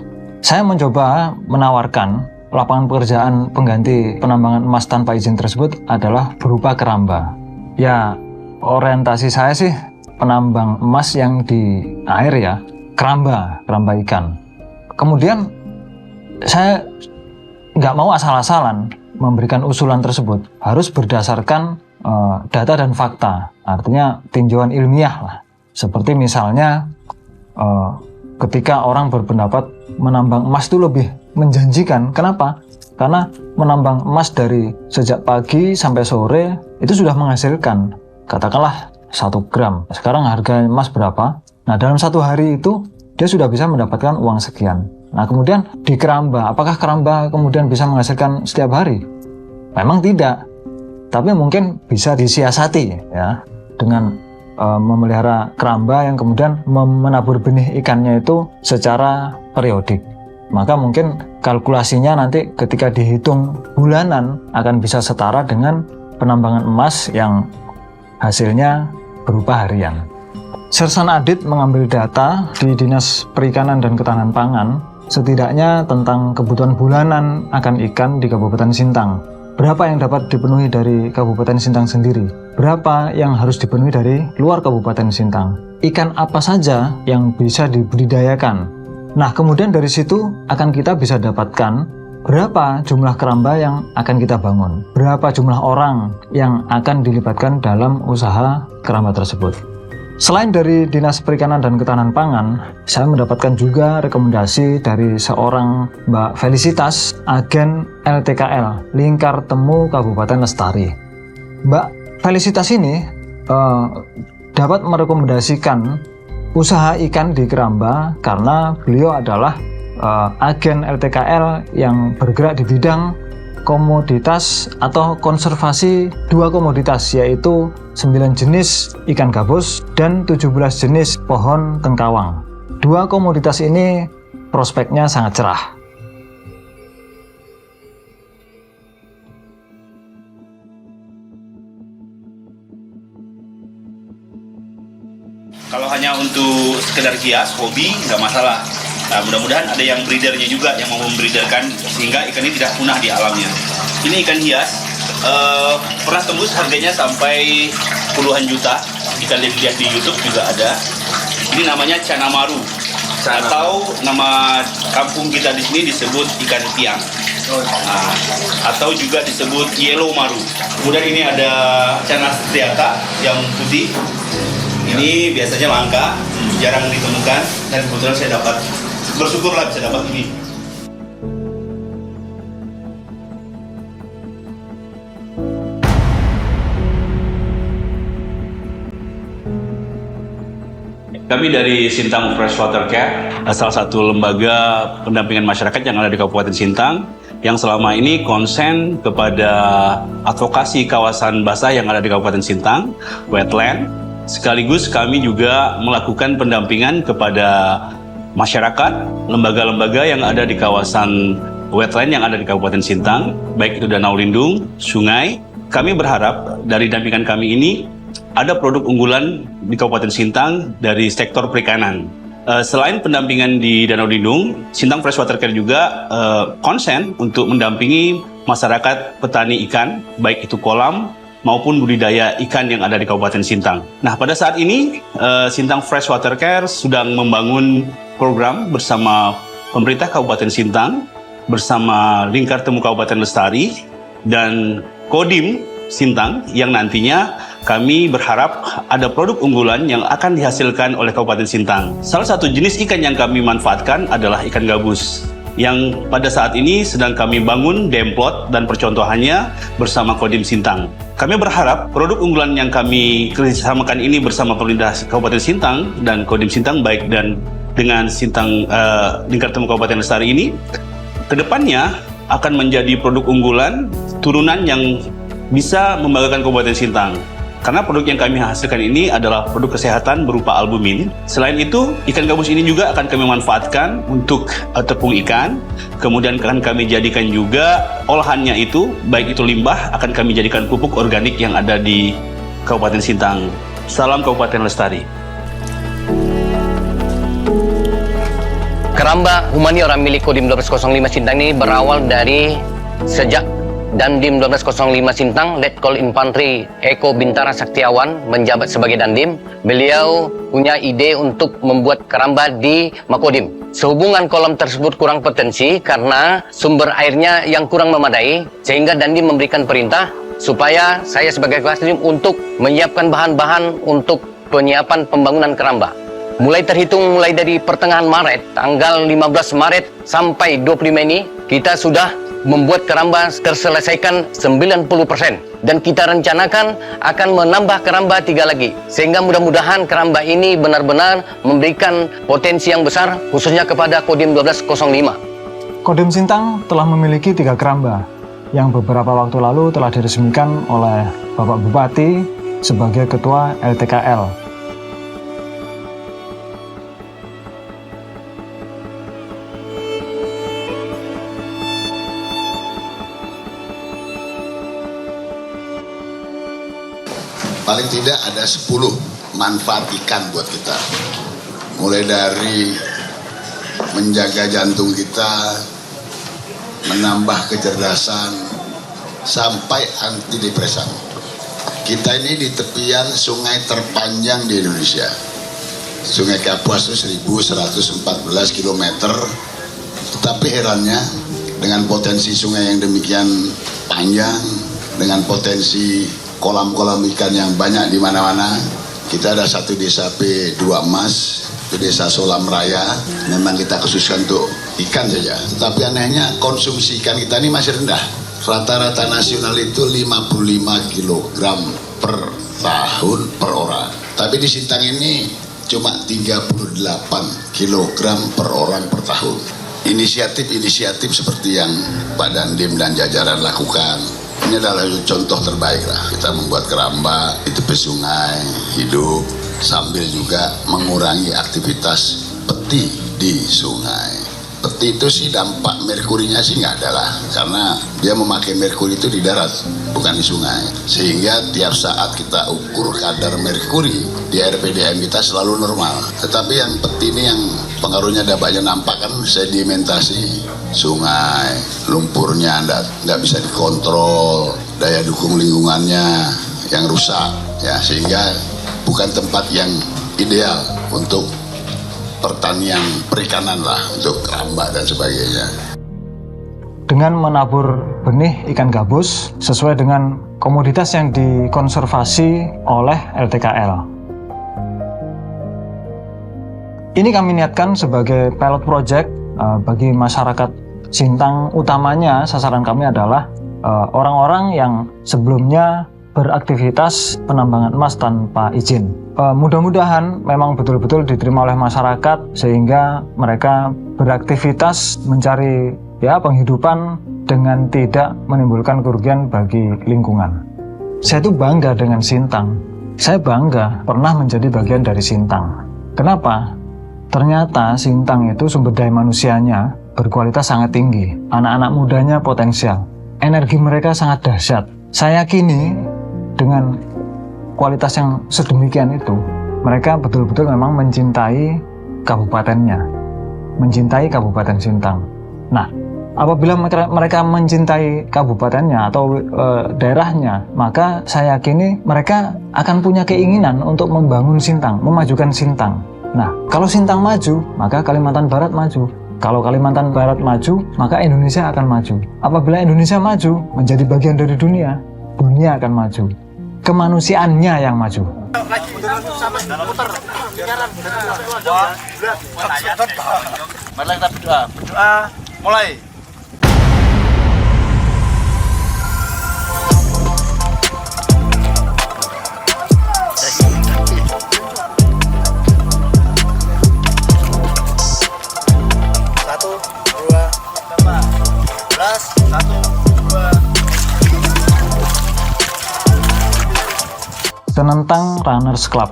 Saya mencoba menawarkan lapangan pekerjaan pengganti penambangan emas tanpa izin tersebut adalah berupa keramba. Ya, orientasi saya sih penambang emas yang di air ya, keramba ikan. Kemudian saya nggak mau asal-asalan memberikan usulan tersebut, harus berdasarkan data dan fakta, artinya tinjauan ilmiah lah. Seperti misalnya ketika orang berpendapat menambang emas itu lebih menjanjikan. Kenapa? Karena menambang emas dari sejak pagi sampai sore itu sudah menghasilkan katakanlah 1 gram. Sekarang harga emas berapa? Nah, dalam 1 hari itu dia sudah bisa mendapatkan uang sekian. Nah, kemudian di keramba, apakah keramba kemudian bisa menghasilkan setiap hari? Memang tidak. Tapi mungkin bisa disiasati ya, dengan memelihara keramba yang kemudian menabur benih ikannya itu secara periodik. Maka mungkin kalkulasinya nanti ketika dihitung bulanan akan bisa setara dengan penambangan emas yang hasilnya berupa harian. Sersan Adit mengambil data di Dinas Perikanan dan Ketahanan Pangan setidaknya tentang kebutuhan bulanan akan ikan di Kabupaten Sintang. Berapa yang dapat dipenuhi dari Kabupaten Sintang sendiri? Berapa yang harus dipenuhi dari luar Kabupaten Sintang? Ikan apa saja yang bisa dibudidayakan? Nah, kemudian dari situ akan kita bisa dapatkan berapa jumlah keramba yang akan kita bangun, berapa jumlah orang yang akan dilibatkan dalam usaha keramba tersebut. Selain dari Dinas Perikanan dan Ketahanan Pangan, saya mendapatkan juga rekomendasi dari seorang Mbak Felicitas, agen LTKL, Lingkar Temu Kabupaten Lestari. Mbak Felicitas ini dapat merekomendasikan usaha ikan di keramba karena beliau adalah agen LTKL yang bergerak di bidang komoditas atau konservasi 2 komoditas, yaitu 9 jenis ikan gabus dan 17 jenis pohon tengkawang. 2 komoditas ini prospeknya sangat cerah. Kalau hanya untuk sekedar hias, hobi, nggak masalah. Nah, mudah-mudahan ada yang breedernya juga yang mau membreederkan sehingga ikan ini tidak punah di alamnya. Ini ikan hias, pernah tembus harganya sampai puluhan juta. Jika dilihat di YouTube juga ada. Ini namanya Canamaru, atau nama kampung kita di sini disebut ikan piang. Nah, atau juga disebut yellow maru. Kemudian ini ada Cana striata yang putih. Ini biasanya langka, jarang ditemukan, dan kebetulan saya dapat, bersyukurlah bisa dapat ini. Kami dari Sintang Freshwater Care, salah satu lembaga pendampingan masyarakat yang ada di Kabupaten Sintang, yang selama ini konsen kepada advokasi kawasan basah yang ada di Kabupaten Sintang, wetland. Sekaligus kami juga melakukan pendampingan kepada masyarakat, lembaga-lembaga yang ada di kawasan wetland yang ada di Kabupaten Sintang, baik itu danau lindung, sungai. Kami berharap dari dampingan kami ini ada produk unggulan di Kabupaten Sintang dari sektor perikanan. Selain pendampingan di danau lindung, Sintang Freshwater Care juga konsen untuk mendampingi masyarakat petani ikan, baik itu kolam maupun budidaya ikan yang ada di Kabupaten Sintang. Nah, pada saat ini Sintang Freshwater Care sedang membangun program bersama pemerintah Kabupaten Sintang, bersama Lingkar Temu Kabupaten Lestari, dan Kodim Sintang, yang nantinya kami berharap ada produk unggulan yang akan dihasilkan oleh Kabupaten Sintang. Salah satu jenis ikan yang kami manfaatkan adalah ikan gabus, yang pada saat ini sedang kami bangun demplot dan percontohannya bersama Kodim Sintang. Kami berharap produk unggulan yang kami kerjasamakan ini bersama pemerintah Kabupaten Sintang dan Kodim Sintang, baik dan dengan Sintang Lingkar Temu Kabupaten Lestari ini, kedepannya akan menjadi produk unggulan turunan yang bisa membanggakan Kabupaten Sintang. Karena produk yang kami hasilkan ini adalah produk kesehatan berupa albumin. Selain itu, ikan gabus ini juga akan kami manfaatkan untuk tepung ikan. Kemudian akan kami jadikan juga olahannya itu, baik itu limbah, akan kami jadikan pupuk organik yang ada di Kabupaten Sintang. Salam Kabupaten Lestari. Keramba humaniora milik Kodim 1205 Sintang ini berawal dari sejak Dandim 1205 Sintang, Letkol Infantri Eko Bintara Saktiawan menjabat sebagai Dandim. Beliau punya ide untuk membuat keramba di Makodim. Sehubungan kolam tersebut kurang potensi karena sumber airnya yang kurang memadai, sehingga Dandim memberikan perintah supaya saya sebagai ketua tim untuk menyiapkan bahan-bahan untuk penyiapan pembangunan keramba. Mulai dari pertengahan Maret, tanggal 15 Maret sampai 25 ini, kita sudah membuat keramba terselesaikan 90%, dan kita rencanakan akan menambah keramba 3 lagi, sehingga mudah-mudahan keramba ini benar-benar memberikan potensi yang besar khususnya kepada Kodim 1205. Kodim Sintang telah memiliki 3 keramba yang beberapa waktu lalu telah diresmikan oleh Bapak Bupati sebagai Ketua LTKL. Paling tidak ada 10 manfaat ikan buat kita. Mulai dari menjaga jantung kita, menambah kecerdasan, sampai antidepresan. Kita ini di tepian sungai terpanjang di Indonesia. Sungai Kapuas itu 1114 km. Tetapi herannya, dengan potensi sungai yang demikian panjang, dengan potensi kolam-kolam ikan yang banyak di mana-mana, kita ada satu desa P2 Emas, itu desa Solam Raya. Memang kita khususkan untuk ikan saja. Tetapi anehnya konsumsi ikan kita ini masih rendah. Rata-rata nasional itu 55 kg per tahun per orang. Tapi di Sintang ini cuma 38 kg per orang per tahun. Inisiatif-inisiatif seperti yang Pak Dandim dan jajaran lakukan, ini adalah contoh terbaik lah. Kita membuat keramba di tepi sungai hidup sambil juga mengurangi aktivitas peti di sungai. Peti itu sih dampak merkurinya sih nggak ada lah, karena dia memakai merkuri itu di darat, bukan di sungai. Sehingga tiap saat kita ukur kadar merkuri di air PDAM kita selalu normal. Tetapi yang peti ini yang pengaruhnya dampaknya nampak kan sedimentasi sungai, lumpurnya nggak bisa dikontrol, daya dukung lingkungannya yang rusak, ya, sehingga bukan tempat yang ideal untuk pertanian perikanan lah, untuk keramba dan sebagainya. Dengan menabur benih ikan gabus sesuai dengan komoditas yang dikonservasi oleh LTKL. Ini kami niatkan sebagai pilot project bagi masyarakat Sintang. Utamanya sasaran kami adalah orang-orang yang sebelumnya beraktivitas penambangan emas tanpa izin. Mudah-mudahan memang betul-betul diterima oleh masyarakat sehingga mereka beraktivitas mencari penghidupan dengan tidak menimbulkan kerugian bagi lingkungan. Saya tuh bangga dengan Sintang. Saya bangga pernah menjadi bagian dari Sintang. Kenapa? Ternyata Sintang itu sumber daya manusianya berkualitas sangat tinggi. Anak-anak mudanya potensial. Energi mereka sangat dahsyat. Saya yakini dengan kualitas yang sedemikian itu, mereka betul-betul memang mencintai kabupatennya, mencintai Kabupaten Sintang. Nah, Apabila mereka mencintai kabupatennya atau daerahnya, maka saya yakini mereka akan punya keinginan untuk membangun Sintang, memajukan Sintang. Nah, kalau Sintang maju, maka Kalimantan Barat maju. Kalau Kalimantan Barat maju, maka Indonesia akan maju. Apabila Indonesia maju, menjadi bagian dari dunia, dunia akan maju. Kemanusiaannya yang maju. Mulai. Senentang Runners Club.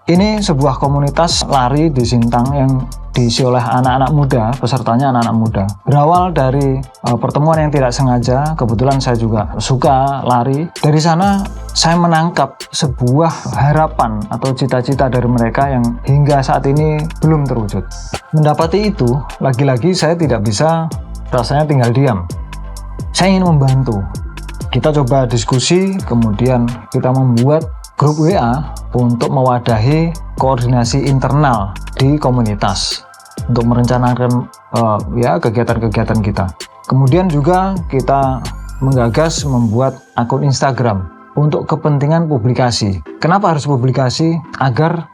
Ini sebuah komunitas lari di Sintang yang diisi oleh anak-anak muda, pesertanya anak-anak muda. Berawal dari pertemuan yang tidak sengaja, kebetulan saya juga suka lari. Dari sana saya menangkap sebuah harapan atau cita-cita dari mereka yang hingga saat ini belum terwujud. Mendapati itu, lagi-lagi saya tidak bisa rasanya tinggal diam. Saya ingin membantu. Kita coba diskusi, kemudian kita membuat grup WA untuk mewadahi koordinasi internal di komunitas untuk merencanakan kegiatan-kegiatan kita. Kemudian juga kita menggagas membuat akun Instagram untuk kepentingan publikasi. Kenapa harus publikasi? Agar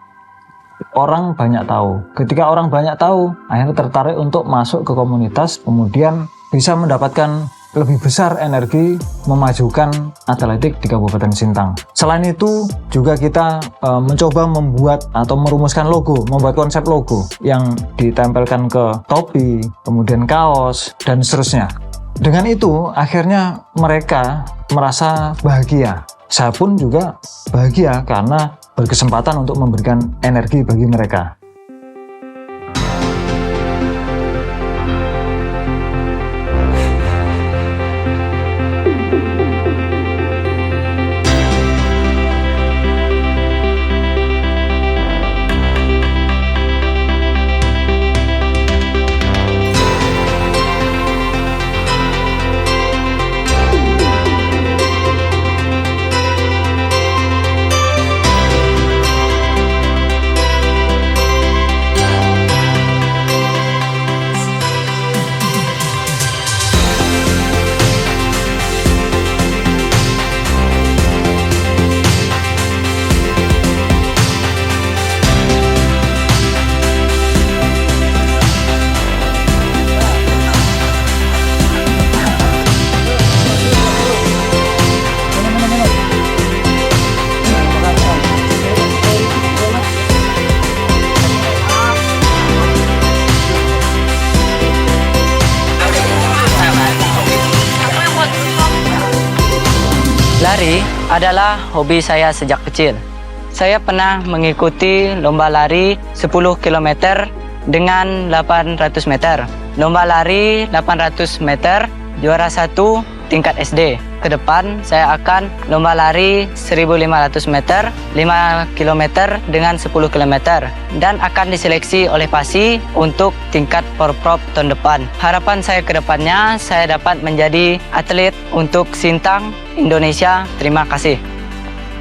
orang banyak tahu. Ketika orang banyak tahu, akhirnya tertarik untuk masuk ke komunitas, kemudian bisa mendapatkan lebih besar energi memajukan atletik di Kabupaten Sintang. Selain itu juga kita mencoba membuat atau merumuskan logo, membuat konsep logo yang ditempelkan ke topi, kemudian kaos, dan seterusnya. Dengan itu akhirnya mereka merasa bahagia. Saya pun juga bahagia karena berkesempatan untuk memberikan energi bagi mereka. Lari adalah hobi saya sejak kecil. Saya pernah mengikuti lomba lari 10 km dengan 800 meter. Lomba lari 800 meter juara 1 tingkat SD. Ke depan saya akan lomba lari 1500 meter, 5 km dengan 10 km dan akan diseleksi oleh PASI untuk tingkat Porprov tahun depan. Harapan saya ke depannya saya dapat menjadi atlet untuk Sintang Indonesia. Terima kasih.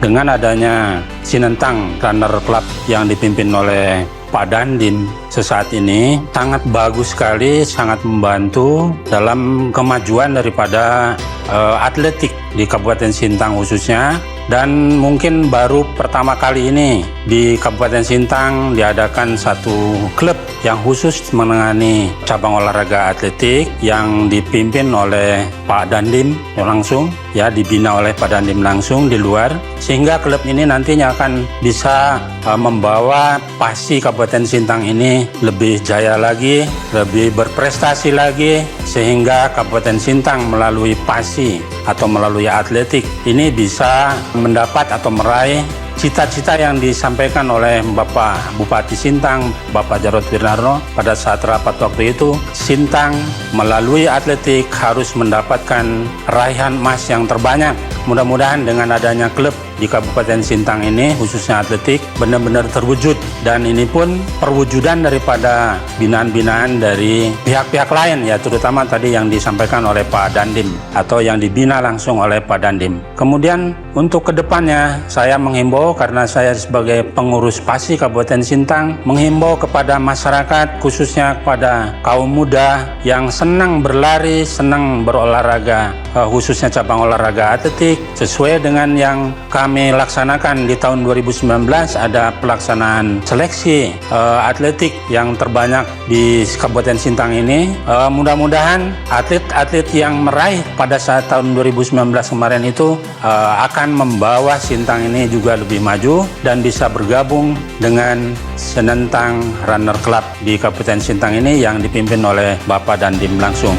Dengan adanya Sinentang Runner Club yang dipimpin oleh Pak Dandim sesaat ini sangat bagus sekali, sangat membantu dalam kemajuan daripada atletik di Kabupaten Sintang khususnya. Dan mungkin baru pertama kali ini di Kabupaten Sintang diadakan satu klub yang khusus menangani cabang olahraga atletik yang dipimpin oleh Pak Dandim langsung, ya, dibina oleh Pak Dandim langsung di luar, sehingga klub ini nantinya akan bisa membawa PASI Kabupaten Sintang ini lebih jaya lagi, lebih berprestasi lagi, sehingga Kabupaten Sintang melalui PASI atau melalui atletik ini bisa mendapat atau meraih cita-cita yang disampaikan oleh Bapak Bupati Sintang, Bapak Jarod Wirnarno pada saat rapat waktu itu. Sintang melalui atletik harus mendapatkan raihan emas yang terbanyak, mudah-mudahan dengan adanya klub di Kabupaten Sintang ini, khususnya atletik, benar-benar terwujud. Dan ini pun perwujudan daripada binaan-binaan dari pihak-pihak lain, ya terutama tadi yang disampaikan oleh Pak Dandim atau yang dibina langsung oleh Pak Dandim. Kemudian untuk kedepannya saya menghimbau, karena saya sebagai pengurus PASI Kabupaten Sintang, menghimbau kepada masyarakat, khususnya kepada kaum muda yang senang berlari, senang berolahraga, khususnya cabang olahraga atletik, sesuai dengan yang kami laksanakan di tahun 2019, ada pelaksanaan seleksi atletik yang terbanyak di Kabupaten Sintang ini. Mudah-mudahan atlet-atlet yang meraih pada saat tahun 2019 kemarin itu akan membawa Sintang ini juga lebih maju dan bisa bergabung dengan Senentang Runner Club di Kabupaten Sintang ini yang dipimpin oleh Bapak Dandim langsung.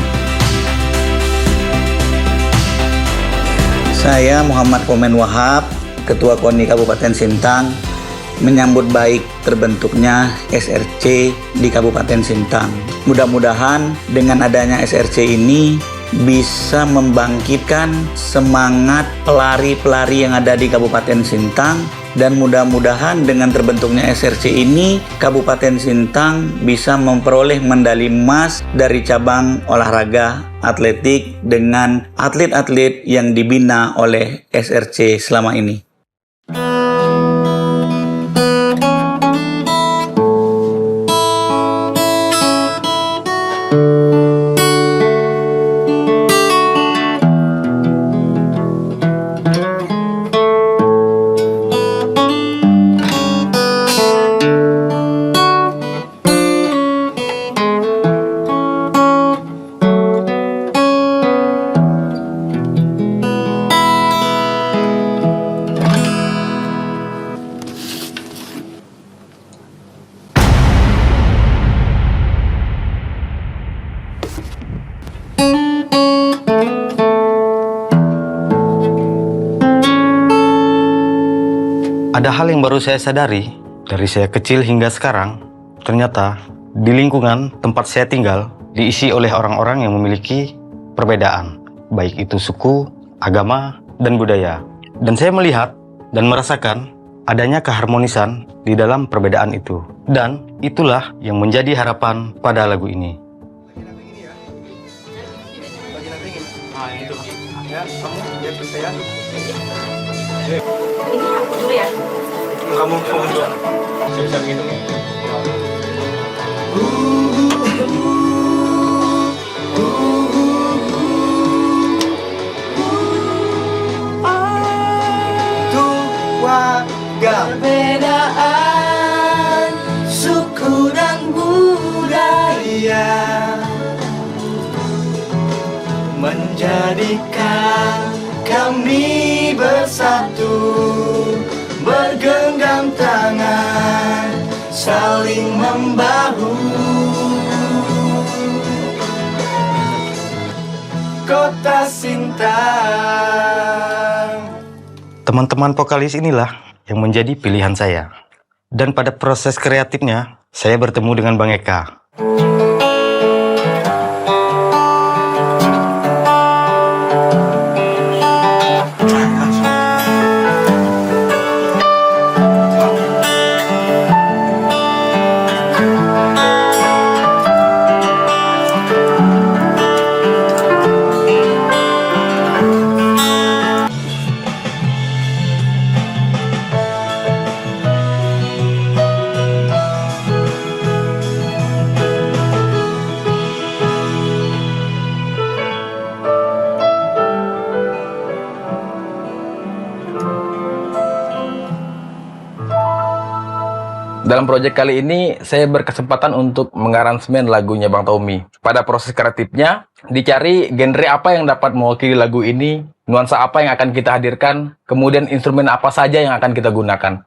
Saya Muhammad Komen Wahab, Ketua KONI Kabupaten Sintang, menyambut baik terbentuknya SRC di Kabupaten Sintang. Mudah-mudahan dengan adanya SRC ini bisa membangkitkan semangat pelari-pelari yang ada di Kabupaten Sintang, dan mudah-mudahan dengan terbentuknya SRC ini Kabupaten Sintang bisa memperoleh medali emas dari cabang olahraga atletik dengan atlet-atlet yang dibina oleh SRC selama ini. Ada hal yang baru saya sadari, dari saya kecil hingga sekarang, ternyata di lingkungan tempat saya tinggal diisi oleh orang-orang yang memiliki perbedaan, baik itu suku, agama, dan budaya. Dan saya melihat dan merasakan adanya keharmonisan di dalam perbedaan itu. Dan itulah yang menjadi harapan pada lagu ini. Ini aku dulu ya. Kamu dulu. Saya bisa begitu. Perbedaan suku dan budaya menjadikan kami bersatu, bergenggam tangan, saling membahu. Kota Sintang. Teman-teman vokalis inilah yang menjadi pilihan saya. Dan pada proses kreatifnya, saya bertemu dengan Bang Eka. Dalam proyek kali ini, saya berkesempatan untuk mengaransemen lagunya Bang Tommy. Pada proses kreatifnya, dicari genre apa yang dapat mewakili lagu ini, nuansa apa yang akan kita hadirkan, kemudian instrumen apa saja yang akan kita gunakan.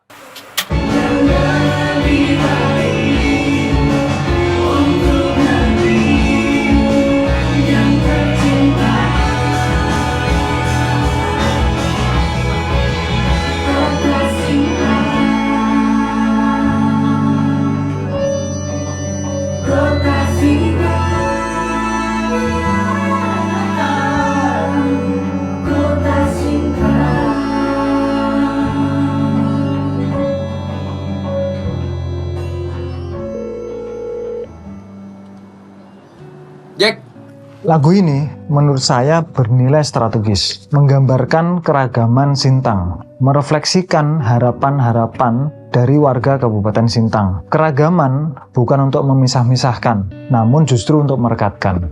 Kota Sintang. Lagu ini menurut saya bernilai strategis, menggambarkan keragaman Sintang, merefleksikan harapan-harapan dari warga Kabupaten Sintang. Keragaman bukan untuk memisah-misahkan, namun justru untuk merekatkan.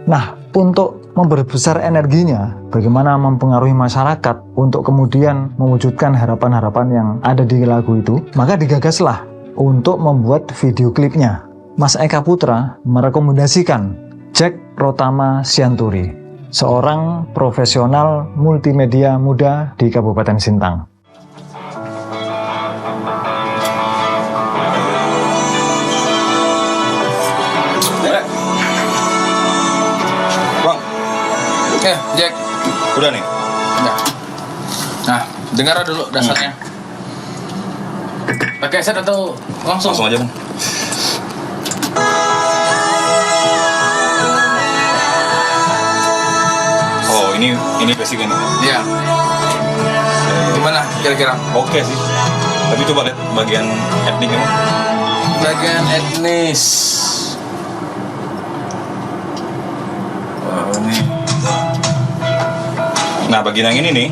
Nah, untuk memperbesar energinya, bagaimana mempengaruhi masyarakat untuk kemudian mewujudkan harapan-harapan yang ada di lagu itu, maka digagaslah untuk membuat video klipnya. Mas Eka Putra merekomendasikan Jack Pratama Sianturi, seorang profesional multimedia muda di Kabupaten Sintang. Bang, Jack, udah nih. Nah, dengar dulu dasarnya. Pakai headset atau langsung? Langsung aja, Bang. Oh, ini basicnya nih. Iya. Gimana kira-kira? Oke sih. Tapi coba lihat bagian etniknya. Bagian etnis. Oh, ini. Nah, bagian yang ini nih.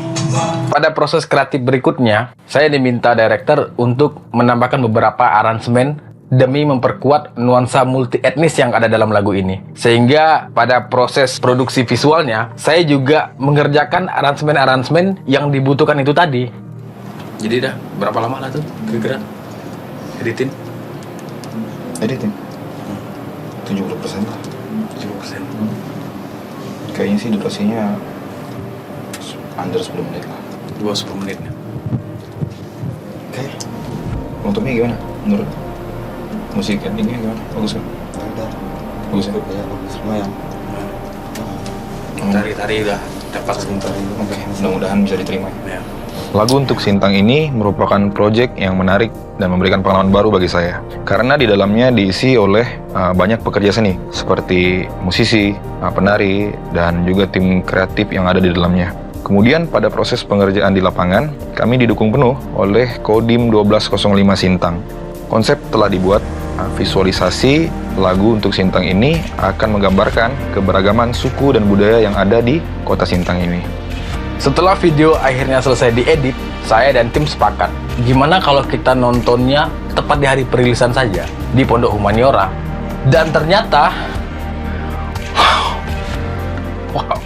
Pada proses kreatif berikutnya, saya diminta director untuk menambahkan beberapa aransemen demi memperkuat nuansa multi etnis yang ada dalam lagu ini. Sehingga pada proses produksi visualnya, saya juga mengerjakan aransemen-aransemen yang dibutuhkan itu tadi. Jadi dah, berapa lama lah tuh kira-kira editing? 70% lah. 70%. Kayaknya sih durasinya under 10 menit lah. 10 menit. Oke. Untuknya gimana menurut? Musik endingnya gimana? Bagus kan? Bagus ya? Ya, bagus. Lumayan. Tari-tari udah dapat sebentar. Oke, mudah-mudahan bisa diterima. Ya. Lagu untuk Sintang ini merupakan proyek yang menarik dan memberikan pengalaman baru bagi saya. Karena di dalamnya diisi oleh banyak pekerja seni, seperti musisi, penari, dan juga tim kreatif yang ada di dalamnya. Kemudian pada proses pengerjaan di lapangan, kami didukung penuh oleh Kodim 1205 Sintang. Konsep telah dibuat, visualisasi lagu untuk Sintang ini akan menggambarkan keberagaman suku dan budaya yang ada di kota Sintang ini. Setelah video akhirnya selesai diedit, saya dan tim sepakat, gimana kalau kita nontonnya tepat di hari perilisan saja, di Pondok Humaniora. Dan ternyata, wow.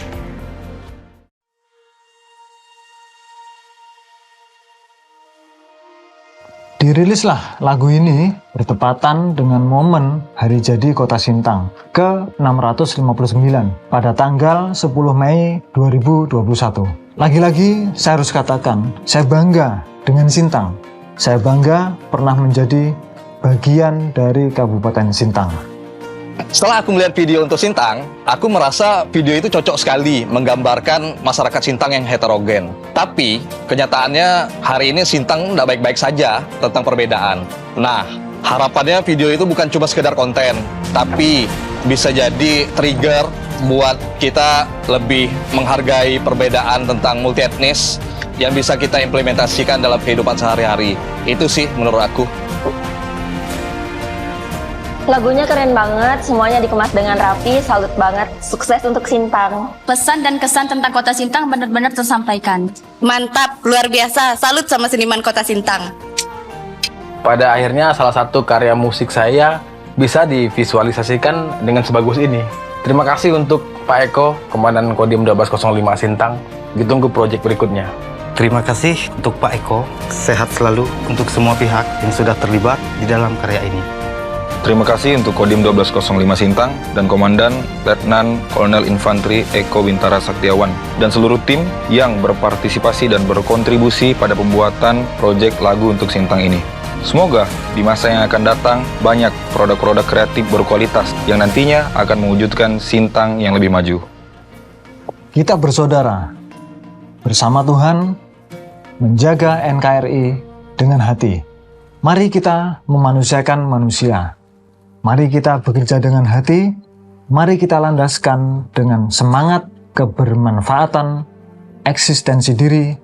Dirilislah lagu ini bertepatan dengan momen hari jadi Kota Sintang ke-659 pada tanggal 10 Mei 2021. Lagi-lagi saya harus katakan, saya bangga dengan Sintang. Saya bangga pernah menjadi bagian dari Kabupaten Sintang. Setelah aku melihat video untuk Sintang, aku merasa video itu cocok sekali menggambarkan masyarakat Sintang yang heterogen. Tapi, kenyataannya hari ini Sintang tidak baik-baik saja tentang perbedaan. Nah, harapannya video itu bukan cuma sekedar konten, tapi bisa jadi trigger buat kita lebih menghargai perbedaan tentang multi etnis yang bisa kita implementasikan dalam kehidupan sehari-hari. Itu sih menurut aku. Lagunya keren banget, semuanya dikemas dengan rapi, salut banget. Sukses untuk Sintang. Pesan dan kesan tentang kota Sintang benar-benar tersampaikan. Mantap, luar biasa. Salut sama seniman kota Sintang. Pada akhirnya salah satu karya musik saya bisa divisualisasikan dengan sebagus ini. Terima kasih untuk Pak Eko, Komandan Kodim 1205 Sintang. Ditunggu proyek berikutnya. Terima kasih untuk Pak Eko. Sehat selalu untuk semua pihak yang sudah terlibat di dalam karya ini. Terima kasih untuk Kodim 1205 Sintang dan Komandan Letnan Kolonel Infanteri Eko Bintara Saktiawan dan seluruh tim yang berpartisipasi dan berkontribusi pada pembuatan proyek lagu untuk Sintang ini. Semoga di masa yang akan datang banyak produk-produk kreatif berkualitas yang nantinya akan mewujudkan Sintang yang lebih maju. Kita bersaudara, bersama Tuhan, menjaga NKRI dengan hati. Mari kita memanusiakan manusia. Mari kita bekerja dengan hati, mari kita landaskan dengan semangat kebermanfaatan, eksistensi diri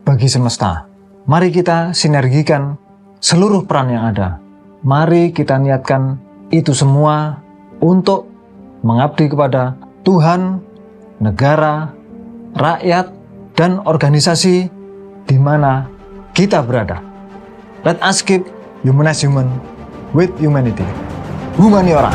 bagi semesta. Mari kita sinergikan seluruh peran yang ada. Mari kita niatkan itu semua untuk mengabdi kepada Tuhan, negara, rakyat, dan organisasi di mana kita berada. Let us keep humanize human with humanity. Humaniora.